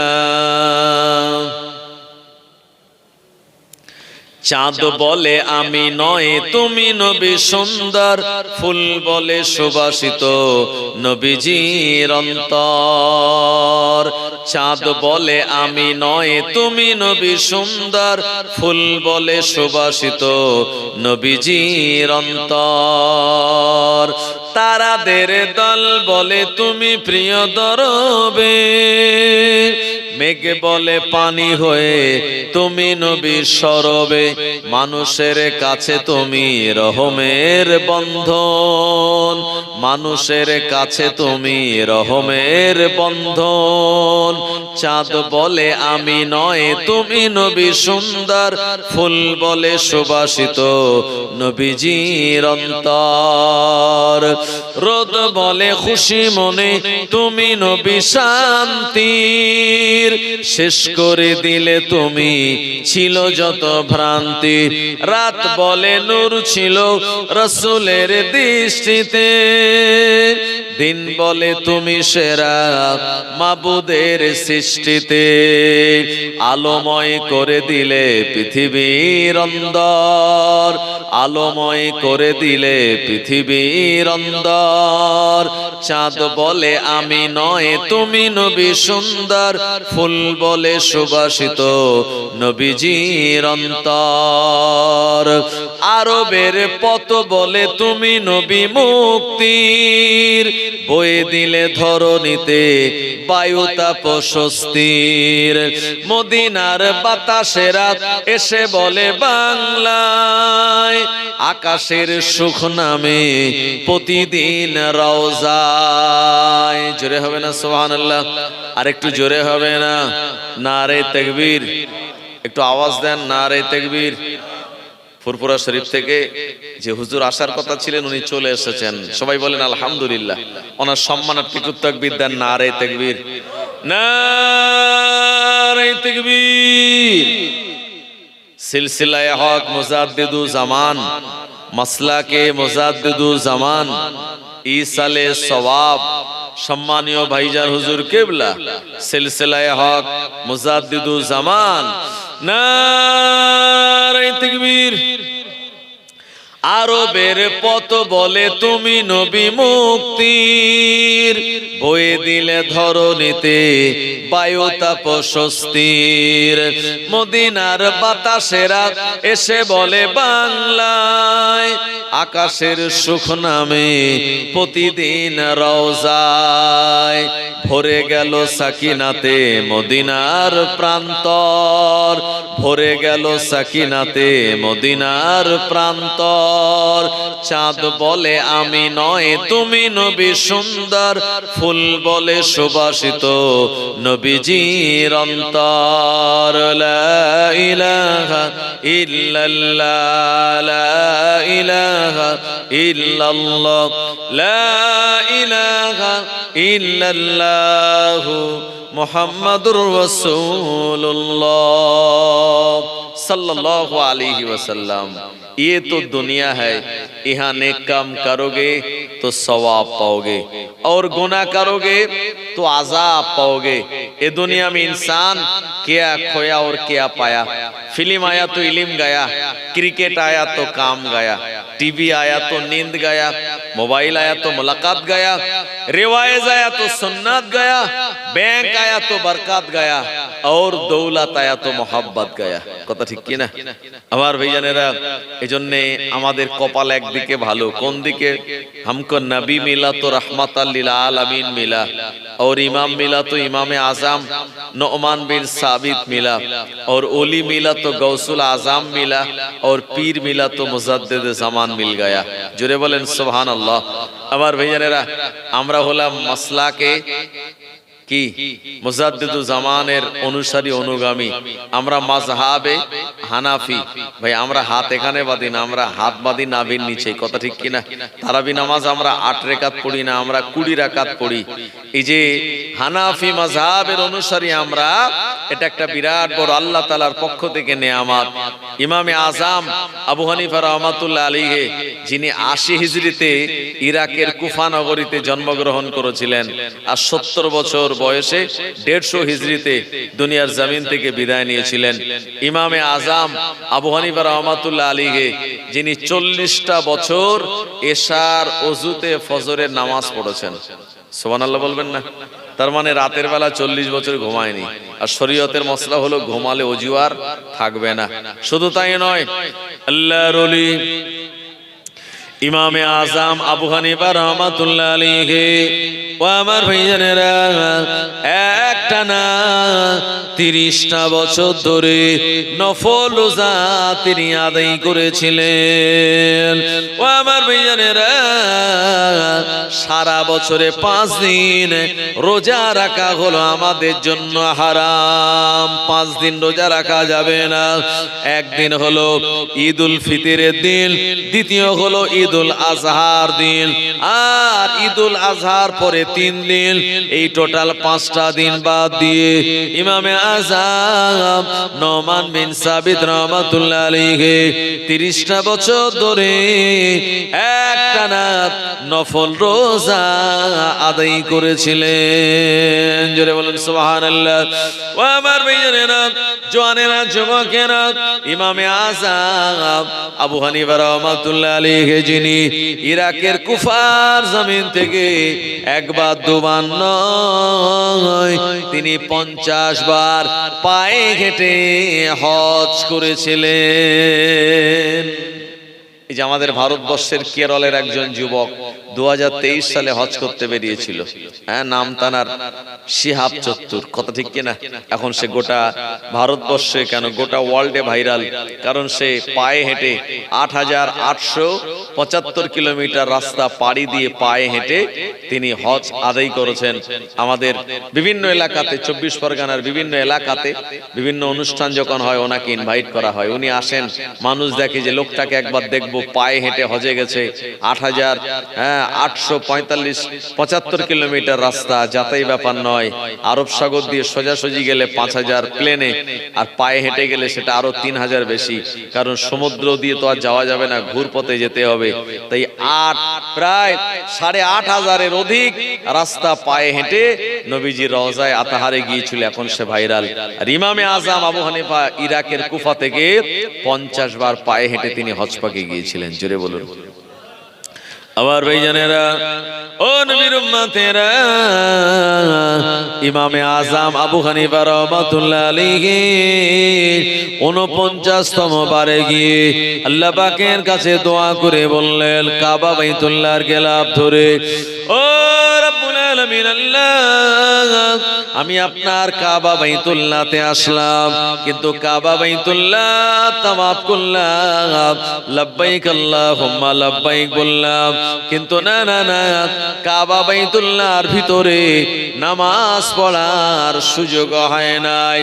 চাঁদ বলে আমি নয়, তুমি নবী সুন্দর, ফুল বলে সুবাসিত নবীজির অন্তর। চাঁদ বলে আমি নয়, তুমি নবী সুন্দর, ফুল বলে সুবাসিত নবীজির অন্তর। তারাদের দল বলে তুমি প্রিয় দরবে, মেঘ বলে পানি হয়ে তুমি নবী সরবে। মানুষের কাছে তুমি রহমের বন্ধন, মানুষের কাছে তুমি রহমের বন্ধন। চাঁদ বলে আমি নয়, তুমি নবী সুন্দর, ফুল বলে সুবাসিত নবীজির অন্তর। রোদ বলে খুশি মনে তুমি নবী শান্তির, শেষ করে দিলে তুমি ছিল যত ভ্রান্তি। রাত বলে নূর ছিল রাসূলের দৃষ্টিতে, দিন বলে তুমি সেরা মাবুদের সৃষ্টিতে। আলোময় করে দিলে পৃথিবীর অন্দর, আলোময় করে দিলে পৃথিবীর অন্দর। চাঁদ বলে আমি নয়, তুমি নবী সুন্দর, ফুল বলে সুবাসিত নবীজির অন্তর। আরবের পথ বলে তুমি নবী মুক্তির, বয়ে দিলে ধরণীতে বায়ুতাপ স্বস্তির। মদিনার বাতাসেরা এসে বলে বাংলায়, আকাশের সুখ নামে প্রতিদিন রওজায়। জোরে হবে না সুবহানাল্লাহ? আর একটু জোরে হবে না? নারে তাকবীর, একটু আওয়াজ দেন, নারে তাকবীর। ফুরফুরা শরীফ থেকে যে হুজুর আসার কথা ছিলেন উনি চলে এসেছেন। সবাই বলেন আলহামদুলিল্লাহ। ওনার সম্মানার্থে একটু তাকবীর দেন। নারে তাকবীর, নারে তাকবীর। সিলসিলায়ে হক মুজাদ্দিদু জামান, মাসলাকে মুজাদ্দিদু জামান, ইসালে সওয়াব সম্মানীয় ভাইজান হুজুর কিবলা, সিলসিলায়ে হক মুজাদ্দিদু জামান, নারে তাকবীর। আরবের পথ বলে তুমি নবী মুক্তির, বয়ে দিলে ধরণীতে বায়ুতাপ স্বস্তির। মদিনার বাতাসেরা এসে বলে বাংলায়, আকাশের সুখ নামে প্রতিদিন রওজায়। ভরে গেল সাকিনাতে মদিনার প্রান্তর, ভরে গেল সাকিনাতে মদিনার প্রান্তর। চাঁদ বলে আমি নয় তুমি নবী সুন্দর, ফুল বলে সুবাসিত নবীজির অন্তর। লা ইলাহা ইল্লাল্লাহ, লা ইলাহা ইল্লাল্লাহ, লা ইলাহা ইল্লাল্লাহু মুহাম্মাদুর রাসূলুল্লাহ सल्लल्लाहु अलैहि वसल्लम। ये तो दुनिया है, यहाँ नेक काम करोगे तो सवाब पाओगे और गुनाह करोगे तो अजाब पाओगे। ये दुनिया में इंसान क्या खोया और क्या पाया। फिल्म आया तो इल्म गया, क्रिकेट आया तो काम गया, टीवी आया तो नींद गया, मोबाइल आया तो मुलाकात गया, रिवायज आया तो सुन्नत गया, बैंक आया तो बरकत गया और दौलत आया तो मोहब्बत गया। কথা ঠিক কি না আমার ভাইজানেরা? এজন্যে আমাদের কপাল একদিকে ভালো। কোন দিকে? हमको नबी मिला तो रहमतल लिल आलमीन मिला, और इमाम मिला तो इमाम आजम नुअमान बिन साबित मिला, और ओली मिला तो गौसुल आजम मिला, और पीर मिला तो मुजद्दिद ज़मान मिल गया। জোরে বলেন সুবহানাল্লাহ। আমার ভাইজানেরা, আমরা হলাম মাসলাকে কি মুজাদ্দিদু জামানের অনুসারী অনুগামী। আমরা মাযহাবে হানাফি। ভাই আমরা হাত এখানে বাঁধি না, আমরা হাত বাঁধি নাভির নিচে। কথা ঠিক কিনা? তারাবি নামাজ আমরা 8 রাকাত পড়ি না, আমরা 20 রাকাত পড়ি। এই যে হানাফি মাযহাবের অনুসারী আমরা, এটা একটা বিরাট বড় আল্লাহ তাআলার পক্ষ থেকে নেয়ামত। ইমামে আজম আবু হানিফা রাহমাতুল্লাহ আলাইহি, যিনি 80 হিজরিতে ইরাকের কুফা নগরীতে জন্মগ্রহণ করেছিলেন, আর 70 বছর বয়সে 150 হিজরিতে দুনিয়ার জমিন থেকে বিদায় নিয়েছিলেন। ইমামে আজম আবু হানিফা রাহমাতুল্লাহ আলাইহি, যিনি 40টা বছর এশার ওযুতে ফজরের নামাজ পড়েছেন। সুবহানাল্লাহ বলবেন না? তার মানে রাতের বেলা 40 বছর ঘুমায়নি। আর শরীয়তের মসলা হলো ঘুমালে ওযু আর থাকবে না। শুধু তাই নয়, আল্লাহর ওলি ইমামে আজম আবু হানিফা রাহমাতুল্লাহ আলাইহি, ও আমার ভাইজানেরা, একটানা 30টা বছর ধরে নফল রোজা তিনি আদায় করেছিলেন। ও আমার ভাইজানেরা, সারা বছরে 5 দিন রোজা রাখা হলো আমাদের জন্য হারাম। 5 দিন রোজা রাখা যাবে না। একদিন হলো ঈদুল ফিতরের দিন, দ্বিতীয় হলো ঈদুল আজহার দিন, আর ঈদুল আজহার পরে 3 দিন। এই টোটাল 5টা দিন বাদ দিয়ে ইমামে আজম নু'মান বিন সাবিত রাহমাতুল্লাহ আলাইহি 30টা বছর ধরে একটানা নফল রোজা আদায় করেছিলেন। জোরে বলেন সুবহানাল্লাহ। ও আমার ভাইয়েরা, জওয়ানেরা, যুবকেরা, ইমামে আজম আবু হানিফা রাহমাতুল্লাহ আলাইহি, যিনি ইরাকের কুফার জমিন থেকে একবার দুবার নয়, তিনি 50 বার পায়ে হেঁটে হজ করেছিলেন। এই যে আমাদের ভারতবর্ষের কেরলের একজন যুবক 2023 সালে হজ করতে বেরিয়েছিল। হ্যাঁ, নাম তানার শিহাব চত্তুর, কথা ঠিক কিনা? এখন সে গোটা ভারতবর্ষে কেন গোটা ওয়ার্ল্ডে ভাইরাল, কারণ সে পায়ে হেঁটে 8875 কিলোমিটার রাস্তা পাড়ি দিয়ে পায়ে হেঁটে তিনি হজ আদায় করেছেন। আমাদের বিভিন্ন এলাকাতে, 24 পরগনার বিভিন্ন এলাকাতে বিভিন্ন অনুষ্ঠান যখন হয় ওনাকে ইনভাইট করা হয়, উনি আসেন, মানুষ দেখে যে লোকটাকে একবার দেখবো, পায়ে হেঁটে হজে গেছে 8875 কিলোমিটার রাস্তা, যাতাই ব্যাপার নয়। আরব সাগর দিয়ে সোজাসুজি গেলে 5000 প্লেনে, আর পায়ে হেঁটে গেলে সেটা আরো 3000 বেশি, কারণ সমুদ্র দিয়ে তো আর যাওয়া যাবে না, ঘুরপথে যেতে হবে। তাই প্রায় 8500-এর অধিক রাস্তা পায়ে হেঁটে নবীজির রওজায়ে আতাহারে গিয়েছিল। এখন সে ভাইরাল। আর ইমামে আজম আবু হানিফা ইরাকের কুফা থেকে 50 বার পায়ে হেঁটে তিনি হজ পাকে গিয়েছিলেন। জোরে বলুন। আমার ভাইজানেরা, ও নবীর উম্মতেরা, ইমামে আজম আবু হানিফা রাহমাতুল্লাহ আলাইহি 49তম বারে গিয়ে আল্লাহ পাকের কাছে দোয়া করে বললেন, কাবা বাইতুল্লাহর গেলাপ ধরে, ও রব্বুল আলামিন, আল্লাহ, আমি আপনার কাবা বাইতুল্লাহতে আসলাম, কিন্তু কাবা বাইতুল্লাহ তাওয়াফ করলাম, লাব্বাইক আল্লাহুম্মা লাব্বাইক বললাম, কিন্তু না না না, কাবা বাইতুল্লাহর ভিতরে নামাজ পড়ার সুযোগ হয় নাই।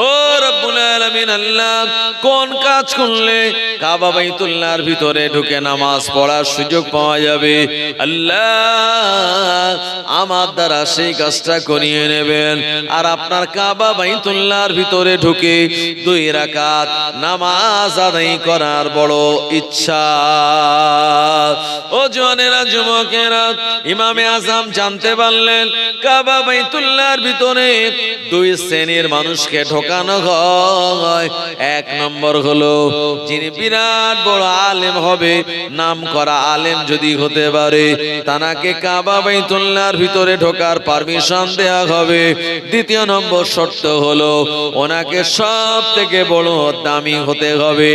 ও রব্বুল আলামিন, আল্লাহ, কোন কাজ করলে কাবা বাইতুল্লাহর ভিতরে ঢুকে নামাজ পড়ার সুযোগ পাওয়া যাবে? আল্লাহ, আমার দ্বারা সেই কাজটা করিয়ে নেবেন। আর আপনার কাবা বাইতুল্লাহর ভিতরে ঢুকে 2 রাকাত নামাজ আদায় করার বড় ইচ্ছা। ও জওয়ানেরা, যুবকেরা, ইমামে আজম জানতে পারলেন কাবা বাইতুল্লাহর ভিতরে 2 শ্রেণীর মানুষকে ঢোকানো হয়। 1 নম্বর হলো যিনি বিরাট বড় আলেম হবে, নাম করা আলেম যদি হতে পারে, তাকে কাবা বাইতুল্লাহর ভিতরে ঢোকার পারমিশন দেয়া হবে। 2 নম্বর শর্ত হলো ওনাকে সব থেকে বড় দামি হতে হবে।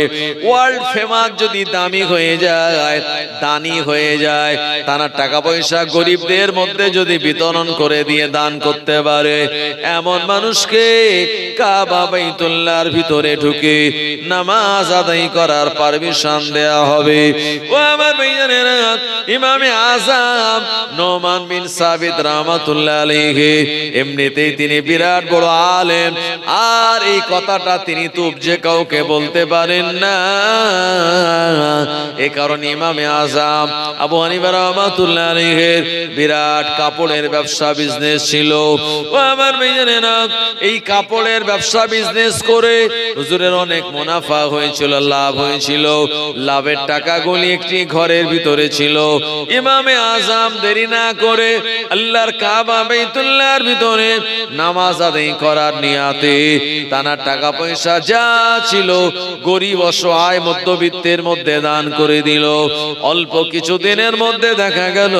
ওয়ার্ল্ড ফেমাস যদি দামি হয়ে যায়, দানি হয়ে যায়, তারা টাকা পয়সা গরিবদের মধ্যে যদি বিতরণ করে দিয়ে দান করতে পারে, এমন মানুষকে কাবা বাইতুল্লাহর ভিতরে ঢুকে নামাজ আদায় করার পারমিশন দেয়া হবে। ও আমার ভাইজানেরা, ইমামে আজম নোমান বিন সাবিত রাহমাতুল্লাহ আলাইহি এমনিতেই তিনি বিরাট বড় আলেম, আর এই কথাটা তিনি তো যে কাউকে বলতে পারেন না। এ কারণে ইমামে আজম আবু হানিফা রাহমাতুল্লাহ আলাইহির বিরাট কাপড়ের ব্যবসা বিজনেস ছিল। ও আমার ভাইজানেরা, এই কাপড়ের ব্যবসা বিজনেস করে হুজুরের অনেক মুনাফা হয়েছিল, লাভ হয়েছিল। লাভের টাকাগুলি একটি ঘরের ভিতরে ছিল। ইমামে আজম দেরি না করে আল্লাহর কাবা বাইতুল্লাহর ভিতরে নামাজ আদায় করার নিয়াতে তার টাকা পয়সা যা ছিল গরিব অসহায় মধ্যবিত্তের মধ্যে দান করে দিল। অল্প কিছু দিনের মধ্যে দেখা গেল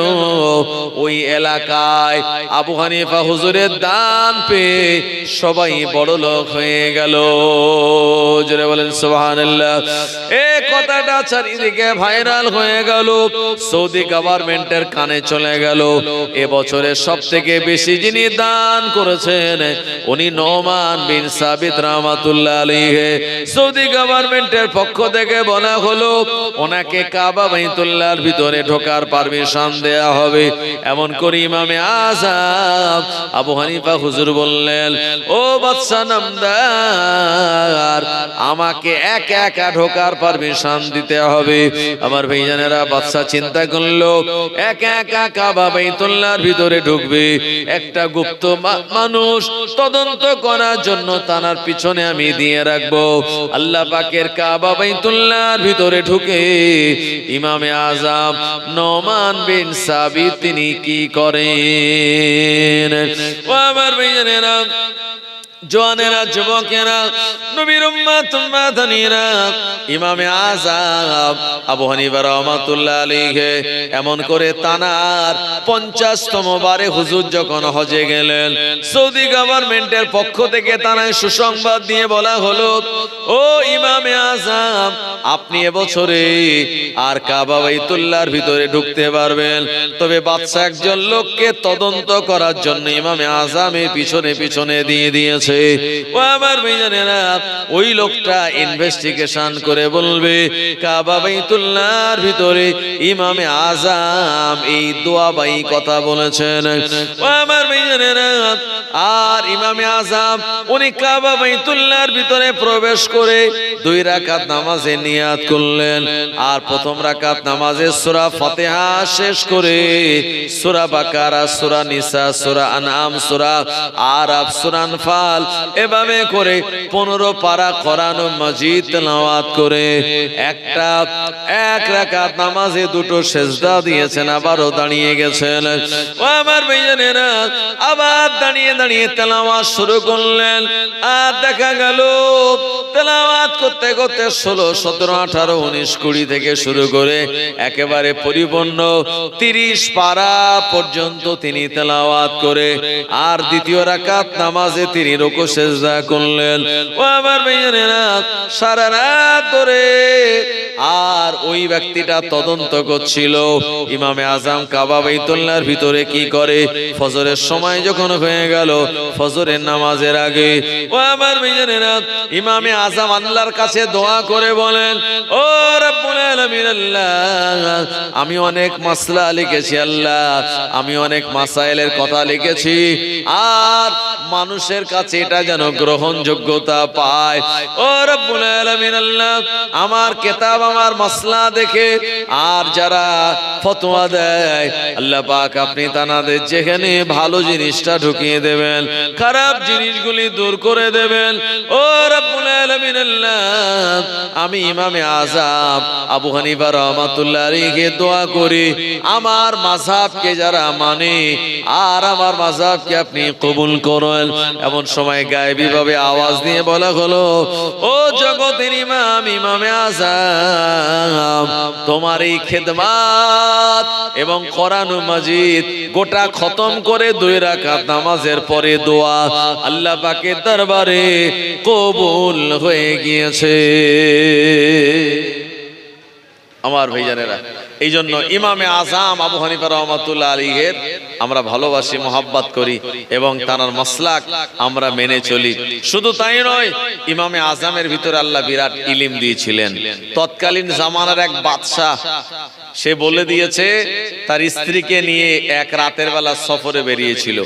ওই এলাকায় আবু হানিফা হুজুরের দান পেয়ে সবাই বড় লোক হয়ে গেল। জোরে বলেন সুবহানাল্লাহ। এই কথাটা চারিদিকে ভাইরাল হয়ে গেল, সৌদি গভর্নমেন্টের কানে চলে গেল। এবছরের সবথেকে বেশি যিনি দান করেছেন উনি নোমান বিন সাবিত রাহমাতুল্লাহ আলাইহি। সৌদি গভর্নমেন্টের পক্ষ থেকে বলা হলো ওনাকে কাবা বাইতুল্লাহর ভিতরে ঢোকার পারমিশন দেয়া হবে। এমন করে ইমামে আজম আবু হানিফা হুজুর বললেন, ও বাদশা নামদার, আমাকে একা একা ঢোকার পারমিশন দিতে হবে। আমার ভাইজানেরা, বাদশা চিন্তা করলো একা একা কাবা বাইতুল্লাহর ভিতরে ঢুকবে, একটা গুপ্ত মানুষ তদন্ত করার জন্য তার পিছনে আমি দিয়ে রাখবো। আল্লাহ পাকের কাবা বাইতুল্লাহর ভিতরে ঢুকে ইমামে আজম নোমান বিন সাবিত তিনি কি করেন? ও আমার ভাইজানেরা, জওয়ানেরা, যুবকেরা, নবীর উম্মত উম্মাদানীরা, ইমামে আযম আবু হানিফা রাহমাতুল্লাহ আলাইহি এমন করে তানার 50তম বারে হুজুর যখন হজে গেলেন, সৌদি গভর্নমেন্টের পক্ষ থেকে তানায় সুসংবাদ দিয়ে বলা হলো, ও ইমামে আযম, আপনি এবছরে আর কাবা বাইতুল্লাহর ভিতরে ঢুকতে পারবেন, তবে বাদশা একজন লোককে তদন্ত করার জন্য ইমামে আযমের পিছনে পিছনে দিয়ে দিয়েছে। ও আমার ভাইজানেরা, ওই লোকটা ইনভেস্টিগেশন করে বলবে কাবা বাইতুল্লাহর ভিতরে ইমামে আযম এই দোয়া বাই কথা বলেছেন। ও আমার ভাইজানেরা, আর ইমামে আযম উনি কাবা বাইতুল্লাহর ভিতরে প্রবেশ করে 2 রাকাত নামাজে নিয়াত করলেন, আর প্রথম রাকাত নামাজে সূরা ফাতিহা শেষ করে সূরা বাকারা, সূরা নিসা, সূরা আনআম, সূরা আরাফ, সূরা আনফাল এভাবে করে 15 পারা কোরআন মাজিদ তেলাওয়াত করে এক রাকাত নামাজে 2টো সেজদা দিয়েছেন, আবারও দাঁড়িয়ে গেছেন। ও আমার ভাইজানেরা, আবার দাঁড়িয়ে দাঁড়িয়ে তেলাওয়াত শুরু করলেন, আর দেখা গেল তেলাওয়াত করতে করতে 16, 17, 18, 19, 20 থেকে শুরু করে একেবারে পরিপূর্ণ 30 পারা পর্যন্ত তিনি তেলাওয়াত করে, আর দ্বিতীয় রাকাত নামাজে তিনি রুকু সেজদা করলেন। ও আমার ভাইজানেরা, সারা রাত ধরে আর ওই ব্যক্তিটা তদন্ত করছিল ইমামে আযম কাবা বাইতুল্লাহর ভিতরে কি করে। ফজরের সময় যখন হয়ে গেল, ফজরের নামাজের আগে, ও আমার ভাইজানেরা, ইমামে আযম আল্লাহর কাছে দোয়া করে বলেন, ও রব্বুল আলামিন, আল্লাহ, আমি অনেক মাসলা লিখেছি, আল্লাহ, আমি অনেক মাসাইলের কথা লিখেছি, আর মানুষের কাছে এটা যেন গ্রহণযোগ্যতা পায়। ও রব্বুল আলামিন, আল্লাহ, আমার কিতাব, আমার মাসলা দেখে আর যারা ফতোয়া দেয়, আল্লাহ পাক আপনি তানাদের যেখানে ভালো জিনিসটা ঢুকিয়ে দেবেন, খারাপ জিনিসগুলি দূর করে দেবেন। ও রব্বুল আলামিন, আল্লাহ, আমি ইমামে আযম আবু হানিফা রাহমাতুল্লাহ আলাইহি দোয়া করি, আমার মাযহাবকে যারা মানে আর আমার মাযহাবকে আপনি কবুল করেন। এমন সময় গায়েবী ভাবে আওয়াজ দিয়ে বলা হলো, ও জগতের ইমাম, ইমামে আযম, তোমার এই খেদমত এবং কোরআন মাজিদ গোটা খতম করে 2 রাকাত নামাজের পরে দোয়া আল্লাহ পাকের দরবারে কবুল হয়ে গিয়েছে। আমার ভাইজানেরা, এই জন্য ইমামে আযম আবু হানিফা রাহমাতুল্লাহ আলাইহির আমরা ভালোবাসি, মোহাব্বত করি এবং তার মাসলাক আমরা মেনে চলি। শুধু তাই নয়, ইমামে আযমের ভিতরে আল্লাহ বিরাট ইলম দিয়েছিলেন। তৎকালীন জামানার এক বাদশা, সে বলে দিয়েছে তার স্ত্রীকে নিয়ে এক রাতের বেলা সফরে বেরিয়েছিল।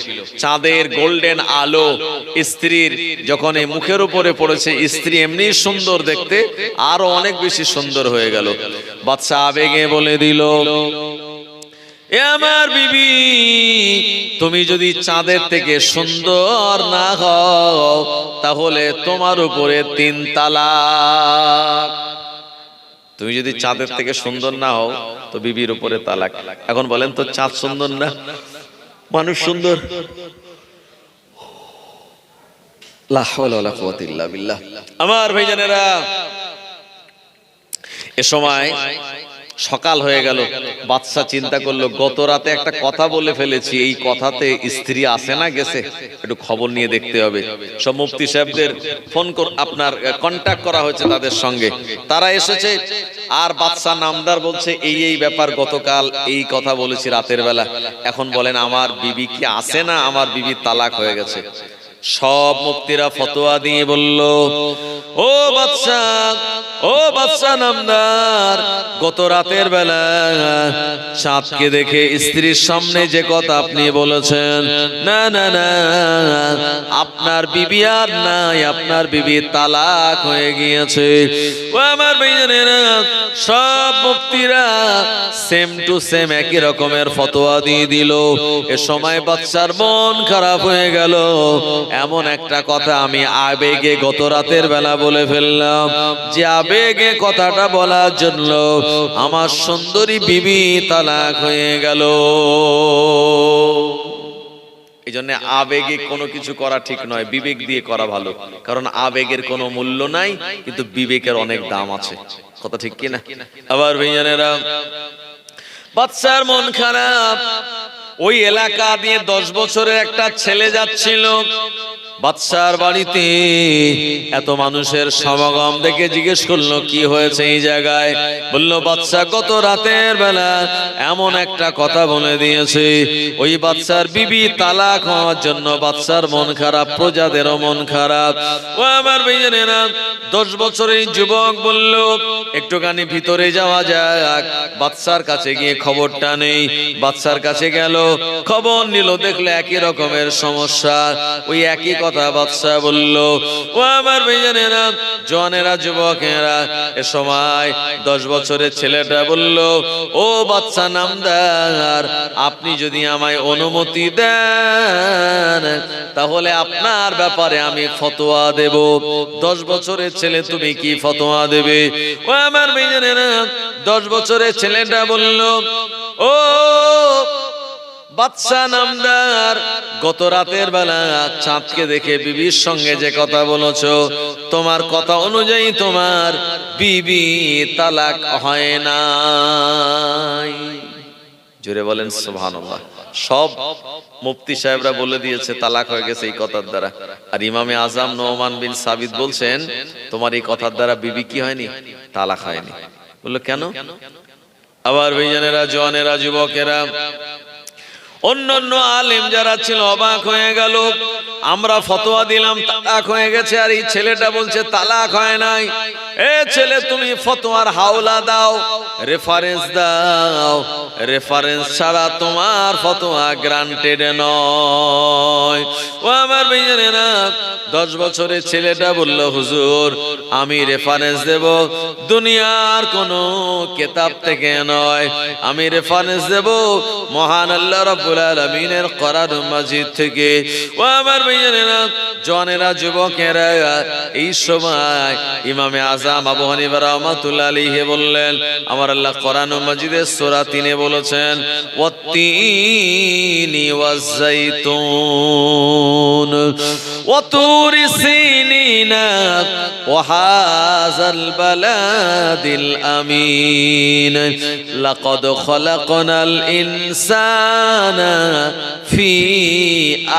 চাঁদের গোল্ডেন আলো স্ত্রীর যখন এই মুখের উপরে পড়েছে, স্ত্রী এমনি সুন্দর দেখতে, আরো অনেক বেশি সুন্দর হয়ে গেল। বাদশা আবেগে বলে দিল, এ আমার বিবি, তুমি যদি চাঁদের থেকে সুন্দর না হও তাহলে তোমার উপরে 3 তালাক। তুমি যদি চাঁদের থেকে সুন্দর না হও তো বিবির উপরে তালাক। এখন বলেন তো, চাঁদ সুন্দর না, মানুষ সুন্দর? লা হাওলা ওয়ালা কুওয়াতা ইল্লা বিল্লাহ। আমার ভাইজানেরা, এ সময় সকাল হয়ে গেল। বাদশা চিন্তা করলো, গত রাতে একটা কথা বলে ফেলেছি, এই কথাতে স্ত্রী আসে না গেছে, একটু খবর নিয়ে দেখতে হবে। সব মুফতি সাহেবদের ফোন আপনার কন্টাক্ট করা হয়েছে তাদের সঙ্গে, তারা এসেছে। আর বাদশা নামদার বলছে, এই ব্যাপার, গতকাল এই কথা বলেছি রাতের বেলা, এখন বলেন আমার বিবি কি আসে না, আমার বিবি তালাক হয়ে গেছে। সব মুফতিরা ফতোয়া দিয়ে বলল, ও বাদশা নামদার, গত রাতের বেলা চাঁদকে দেখে স্ত্রীর সামনে যে কথা আপনি বলেছেন, না না না, আপনার বিবি আর নাই, আপনার বিবি তালাক হয়ে গিয়েছে। ও আমার ভাইজানেরা, সব মুফতিরা সেম টু সেম একই রকমের ফতোয়া দিয়ে দিল। এ সময় বাদশার মন খারাপ হয়ে গেল, এমন একটা কথা আমি আবেগে গত রাতের বেলা বলে ফেললাম, যে আবেগে কথাটা বলার জন্য আমার সুন্দরী বিবি তালাক হয়ে গেল। এই জন্য আবেগে কোনো কিছু করা ঠিক নয়, বিবেক দিয়ে করা ভালো। কারণ আবেগের কোনো মূল্য নাই, কিন্তু বিবেকের অনেক দাম আছে। কথা ঠিক কিনা? আবার ভাইজানেরা, বাদশার মন খারাপ। ওই এলাকা দিয়ে 10 বছরের একটা ছেলে যাচ্ছিল। বাদশার বাড়িতে এত মানুষের সমাগম দেখে জিজ্ঞেস করলো, কি হয়েছে এই জায়গায়? বলল, বাদশা গত রাতের বেলা এমন একটা কথা বলে দিয়েছে। ওই বাদশার বিবি তালাক হওয়ার জন্য বাদশার মন খারাপ, প্রজাদেরও মন খারাপ। ও আমার ভাইজানেরা, 10 বছরের যুবক বলল, একটুখানি ভিতরে যাওয়া যাক, বাদশার কাছে গিয়ে খবরটা নেই। বাদশার কাছে গেল, খবর নিল, দেখলে একই রকমের সমস্যা। ওই একই কথা বাদশা বলল। ও আমার ভাইজানেরা, জওয়ানেরা, যুবকেরা, এ সময় 10 বছরের ছেলেটা বলল, ও বাদশা নামদার, আপনি যদি আমায় অনুমতি দেন তাহলে আপনার ব্যাপারে আমি ফতোয়া দেব। 10 বছরের ছেলে, তুমি কি ফতোয়া দেবে? ও আমার ভাইজানেরা, 10 বছরের ছেলেটা বলল, ও বাদশা নামদার, গত রাতের বেলা চাঁদকে দেখে বিবির সঙ্গে যে কথা বলেছো, তোমার কথা অনুযায়ী তোমার বিবি তালাক হয় নাই। জোরে বলেন সুবহানাল্লাহ। সব মুফতি সাহেবরা বলে দিয়েছে তালাক হয়ে গেছে এই কথার দ্বারা। আর ইমামে আজম নোমান বিন সাবিত বলছেন, তোমার এই কথার দ্বারা বিবি কি হয়নি? তালাক হয়নি। বললো কেন? আবার ভাইজানেরা, জওয়ানেরা, যুবকেরা, অন্যান্য আলেম যারা ছিল অবাক হয়ে গেল। আমরা ফতোয়া দিলাম তালাক হয়ে গেছে, আর এই ছেলেটা বলছে তালাক হয় নাই। এ ছেলে, তুমি ফতোয়ার হাওলা দাও, রেফারেন্স দাও। রেফারেন্স ছাড়া তোমার ফতোয়া গ্রান্টেড নয়। ও আমার ভাইজানেরা, 10 বছরের ছেলেটা বলল, হুজুর আমি রেফারেন্স দেব দুনিয়ার কোন কিতাব থেকে নয়, আমি রেফারেন্স দেব মহান আল্লাহ রাব্বুল আলামিনের কোরআন মাজিদ থেকে। ও আমার ভাইজানেরা, জওয়ানেরা, যুবকেরা, এই সময় ইমামে আজম আবু হানিফা রাহমাতুল্লাহ আলাইহি বললেন, আমার আল্লাহ কোরআন মাজিদের সূরা 3-এ বলেছেন, ওয়াত-তিনি ওয়াজ-যাইতুন ওয়া তুরি সিনিনা ওয়া হাযাল বালাদিল আমিন লাকাদ খালাকনাল ইনসানা ফি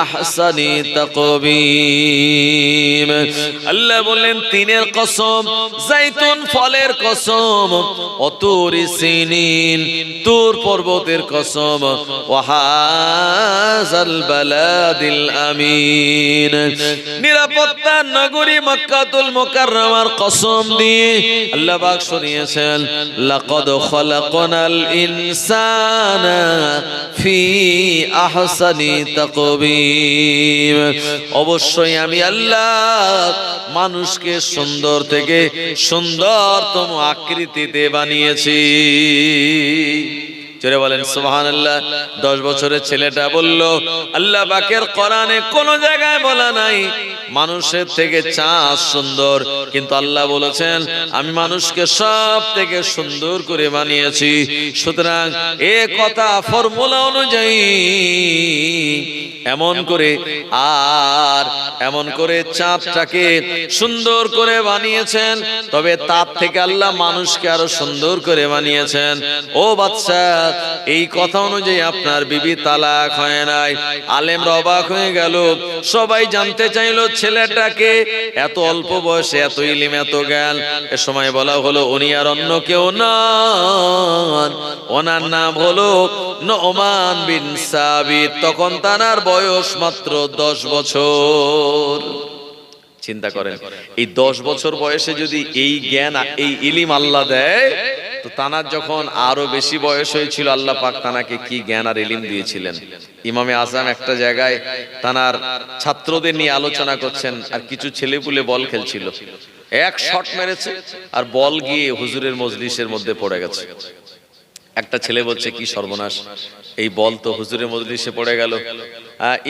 আহসানি তাকবীম। আল্লাহ বলেন, তিনের কসম, জাইতুন ফলের কসম, ওয়া তুরি সিনিন তুর পর্বতের কসম, ওয়া হাযাল বালাদিল আমিন নিরাপত্তার নগরী মক্কাতুল মুকাররমার কসম দিয়ে আল্লাহ পাক শুনিয়েছেন, লাকাদ খালাকনাল ইনসানা ফি আহসানি তাকবীম। অবশ্যই আমি আল্লাহ মানুষকে সুন্দর থেকে সুন্দরতম আকৃতিতে বানিয়েছি। জোরে বলেন সুবহানাল্লাহ। 10 বছরের ছেলেটা বলল, আল্লাহ পাকের কোরআনে কোন জায়গায় বলা নাই মানুষের থেকে চাঁদ সুন্দর, কিন্তু আল্লাহ বলেছেন আমি মানুষকে সব থেকে সুন্দর করে বানিয়েছি। সুতরাং এ কথা ফর্মুলা অনুযায়ী এমন করে চাঁদটাকে সুন্দর করে বানিয়েছেন, তবে তার থেকে আল্লাহ মানুষকে আরো সুন্দর করে বানিয়েছেন। ও বাদশা, এই কথা অনুযায়ী আপনার বিবি তালাক হয় নাই। আলেমরা অবাক হয়ে গেল, সবাই জানতে চাইলো ছেলেটাকে, এত অল্প বয়সে এত ইলম, এত জ্ঞান। এ সময় বলা হলো উনি আর অন্য কেউ নন, ওনার নাম হলো নোমান বিন সাবিত। তখন তার বয়স মাত্র 10 বছর। চিন্তা করেন, এই 10 বছর বয়সে যদি এই জ্ঞান, এই ইলম আল্লাহ দেয়, তো তানার যখন আরো বেশি বয়স হয়েছিল, আল্লাহ পাক তানাকে কি জ্ঞান আর ইলম দিয়েছিলেন। ইমামে আজম একটা জায়গায় তানার ছাত্রদের নিয়ে আলোচনা করছেন, আর কিছু ছেলেপুলে বল খেলছিল। এক শট মেরেছে আর বল গিয়ে হুজুরের মজলিসের মধ্যে পড়ে গেছে। একটা ছেলে বলছে, কি সর্বনাশ, এই বল তো হুজুরের মজলিসে পড়ে গেল।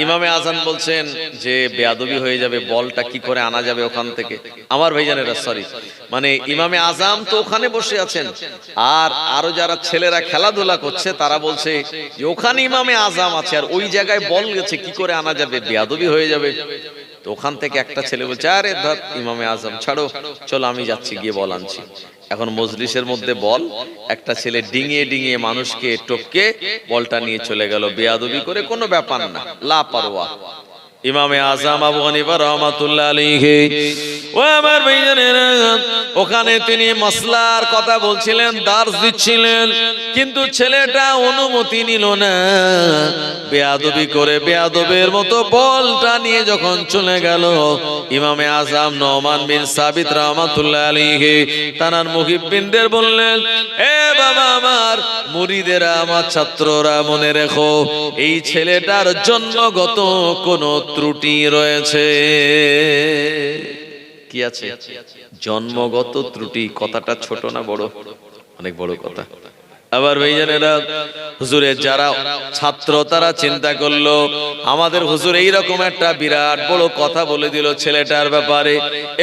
ইমামে আজান বলছেন যে বেয়াদবি হয়ে যাবে, বলটা কি করে আনা যাবে ওখান থেকে। আমার ভাইজানেরা, সরি, মানে ইমামে আজাম তো ওখানে বসে আছেন, আর আরো যারা ছেলেরা খেলাধুলা করছে তারা বলছে যে ওখানে ইমামে আজাম আছে আর ওই জায়গায় বল গেছে, কি করে আনা যাবে, বেয়াদবি হয়ে যাবে। তো ওখান থেকে একটা ছেলে বলছে, আরে ধর ইমামে আজম ছাড়ো, চলো আমি যাচ্ছি, গিয়ে বল আনছি। এখন মজলিসের মধ্যে বল, একটা ছেলে ডিঙিয়ে ডিঙিয়ে মানুষকে টপকে বলটা নিয়ে চলে গেল, বেয়াদবি করে, কোনো ব্যাপার না, লাপারওয়া। ইমামে আজম আবু হানিফা রাহমাতুল্লাহ আলাইহি, ও আমার ভাইজানেরা, ওখানে তিনি মাসলার কথা বলছিলেন, দার্স দিচ্ছিলেন, কিন্তু ছেলেটা অনুমতি নিল না, বেয়াদবি করে বেয়াদবের মতো বলটা নিয়ে যখন চলে গেল, ইমামে আজম নোমান বিন সাবিত রাহমাতুল্লাহ আলাইহি তানার মুহিব্বিনদের বললেন, এ বাবা আমার, মুরিদেরা, আমার ছাত্ররা, মনে রেখো এই ছেলেটার জন্মগত কোনো ত্রুটি রয়েছে। কি আছে? জন্মগত ত্রুটি। কথাটা ছোট না বড়? অনেক বড় কথা। আবার ভাইজানেরা, হুজুরের যারা ছাত্র তারা চিন্তা করলো, আমাদের হুজুর এইরকম একটা বিরাট বড় কথা বলে দিল ছেলেটার ব্যাপারে,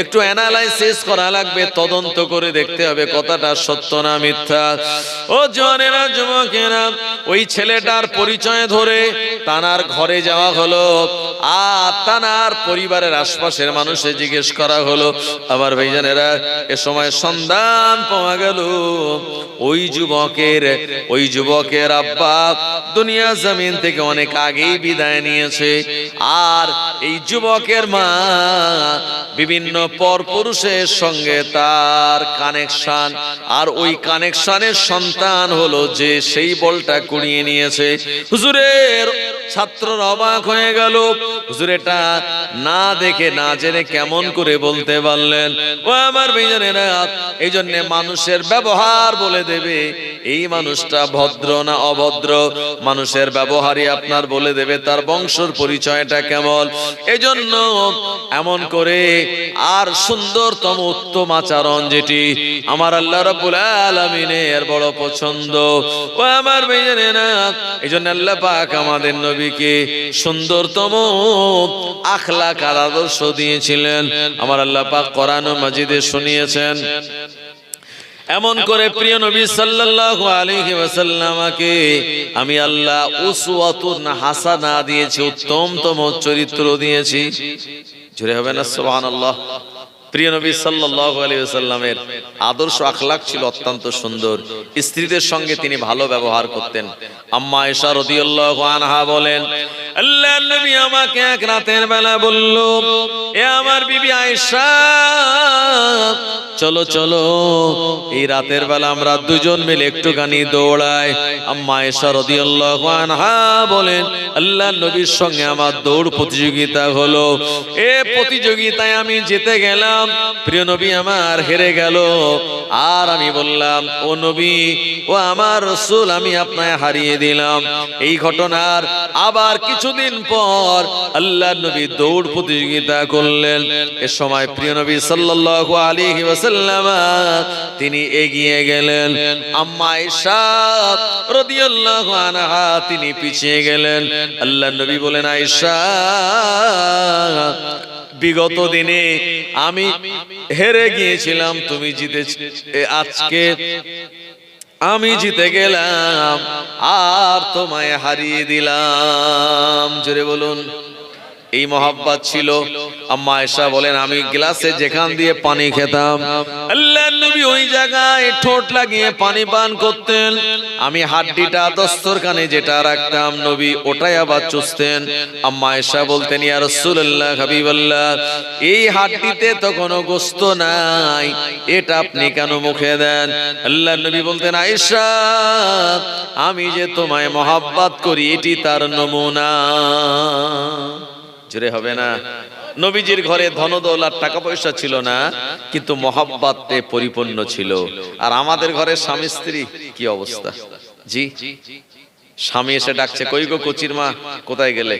একটু অ্যানালাইসিস করা লাগবে, তদন্ত করে দেখতে হবে কথাটা সত্য না মিথ্যা। ও জওয়ানেরা, যুবকেরা, ওই ছেলেটার পরিচয় ধরে তানার ঘরে যাওয়া হলো, আর তানার পরিবারের আশপাশের মানুষে জিজ্ঞেস করা হলো। আমার ভাইজানেরা, এ সময় সন্ধান পাওয়া গেল ওই যুবকের আব্বা দুনিয়া জমিন থেকে অনেক আগেই বিদায় নিয়েছে, আর এই যুবকের মা বিভিন্ন পরপুরুষের সঙ্গে তার কানেকশন, আর ওই কানেকশনের সন্তান হলো যে সেই বলটা কুড়িয়ে নিয়েছে। হুজুরের ছাত্ররা অবাক হয়ে গেল, হুজুর এটা না দেখে না জেনে কেমন করে বলতে পারলেন? ও আমার ভাইজানেরা, এই জন্য মানুষের ব্যবহার বলে দেবে এই মানুষটা ভদ্র না অভদ্র, মানুষের ব্যবহারই আপনার বলে দেবে তার বংশের পরিচয়টা কেমন। এজন্য এমন করে আর সুন্দরতম উত্তম আচরণ যেটি আমার আল্লাহ রাব্বুল আলামিনের বড় পছন্দ। ও আমার ভাইজানেরা, এজন্য আল্লাহ পাক আমাদের নবীকে সুন্দরতম আখলাক আর আদর্শ দিয়েছিলেন। আমার আল্লাহ পাক কোরআন মাজিদে শুনিয়েছেন, এমন করে প্রিয় নবী সাল্লাল্লাহু আলাইহি ওয়াসাল্লামকে আমি আল্লাহ উসওয়াতুন হাসানা দিয়েছি, উত্তমতম চরিত্র দিয়েছি। জোরে হবে না সুবহানাল্লাহ? প্রিয় নবী সাল্লাল্লাহু আলাইহি ওয়াসাল্লামের আদর্শ আখলাক ছিল অত্যন্ত সুন্দর। স্ত্রীদের সঙ্গে তিনি ভালো ব্যবহার করতেন। আম্মা আয়েশা রাদিয়াল্লাহু আনহা বলেন, আল্লাহর নবী আমাকে এক রাতের বেলা বলল, এ আমার বিবি আয়েশা, চলো চলো এই রাতের বেলা আমরা দুজন মিলে একটুখানি দৌড়াই। আম্মা আয়েশা রাদিয়াল্লাহু আনহা বলেন, আল্লাহর নবীর সঙ্গে আমার দৌড় প্রতিযোগিতা হলো। এ প্রতিযোগিতায় আমি জিতে গেলাম, প্রিয় নবী আমার হেরে গেল। আর আমি বললাম, ও নবী, ও আমার রাসূল, আমি আপনাকে হারিয়ে দিলাম। এই ঘটনার আবার কিছুদিন পর আল্লাহর নবী দৌড় প্রতিযোগিতা করলেন। এ সময় প্রিয় নবী সাল্লাল্লাহু আলাইহি ওয়াসাল্লাম তিনি এগিয়ে গেলেন, আম্মা আয়েশা রাদিয়াল্লাহু আনহা তিনি পিছিয়ে গেলেন। আল্লাহর নবী বলেন, আয়েশা, বিগত দিনে আমি হেরে গিয়েছিলাম, তুমি জিতেছ, আজকে আমি জিতে গেলাম আর তোমায় হারিয়ে দিলাম। জোরে বলুন। এই মহব্বত ছিল। আম্মা আয়েশা বলেন, আমি গ্লাসে যেখান দিয়ে পানি খেতাম, আল্লাহর নবী ওই জায়গায় ঠোঁট লাগিয়ে পানি পান করতেন। আমি হাড্ডিটা দস্তরখানে যেটা রাখতাম, নবী ওটাই আবার চুষতেন। আম্মা আয়েশা বলতেন, ইয়া রাসূলুল্লাহ, হাবিবাল্লাহ, এই হাড্ডিতে তো কোনো গোশত নাই, এটা আপনি কেন মুখে দেন? আল্লাহর নবী বলতেন, আয়েশা, আমি যে তোমায় মহব্বত করি এটি তার নমুনা। জোরে হবে না? নবীজির ঘরে ধনদৌলত টাকা পয়সা ছিল না, কিন্তু মহব্বতে পরিপূর্ণ ছিল। আর আমাদের ঘরে স্বামী স্ত্রী কি অবস্থা? জি, স্বামী এসে ডাকছে, কই গো কচির মা, কোথায় গেলে?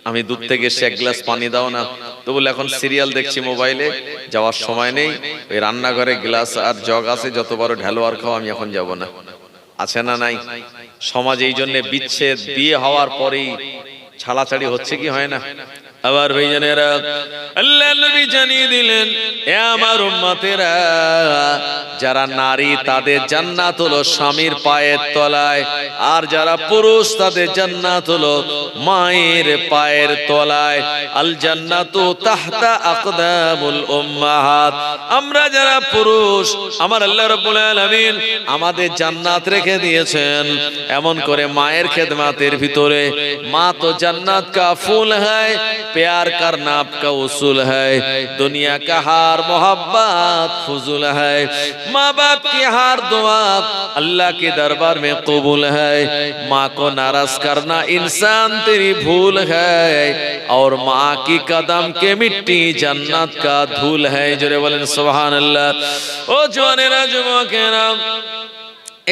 আমি দুধ থেকে এসে এক গ্লাস পানি দাও না। তো বলে, এখন সিরিয়াল দেখছি মোবাইলে, যাওয়ার সময় নেই, ওই রান্নাঘরে গ্লাস আর জগ আছে, যত বড় ঢালো আর খাও, আমি এখন যাব না। আছে না নাই? সমাজ এই জন্য বিচ্ছেদ, বিয়ে হওয়ার পরেই ছাড়াছাড়ি হচ্ছে কি হয় না? আবার ভাইজানেরা, আল্লাহ নবী জানিয়ে দিলেন, এ আমার উম্মতেরা, যারা নারী তাদের জান্নাত হলো স্বামীর পায়ের তলায়, আর যারা পুরুষ তাদের জান্নাত হলো মায়ের পায়ের তলায়। আল জান্নাতু তাহতা আকদামুল উম্মাহাত। আমরা যারা পুরুষ, আমার আল্লাহ রাব্বুল আলামিন আমাদের জান্নাত রেখে দিয়েছেন এমন করে মায়ের খেদমাতের ভিতরে। মা তো জান্নাত কা ফুল হ্যায়, प्यार करना आपका उसूल है, दुनिया का हार मोहब्बत फजूल है, माँ बाप की हार दुआ अल्लाह के दरबार में कबूल है, माँ को नाराज करना इंसान तेरी भूल है, और माँ की कदम के मिट्टी जन्नत का धूल है। जोरे बोलें सुभान अल्लाह। ओ जवानेरा जुबकेरा,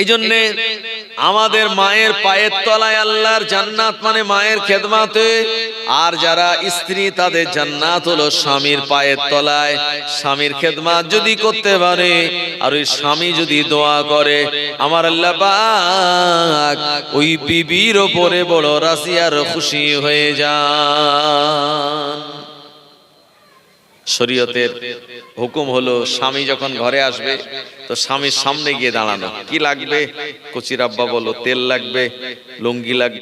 এই জন্যে আমাদের মায়ের পায়ের তলায় আল্লাহর জান্নাত মানে মায়ের খেদমাতে। আর যারা স্ত্রী তাদের জান্নাত হলো স্বামীর পায়ের তলায়। স্বামীর খেদমাত যদি করতে পারে আর ওই স্বামী যদি দোয়া করে, আমার আল্লাহ পাক ওই বিবির ওপরে বড় রাজি আর খুশি হয়ে যান। শরীয়তের হুকুম হলো স্বামী যখন ঘরে আসবে তো স্বামীর সামনে গিয়ে দাঁড়ানো। কি লাগবে? কচির আব্বা বলো, তেল লাগবে, লুঙ্গি লাগবে।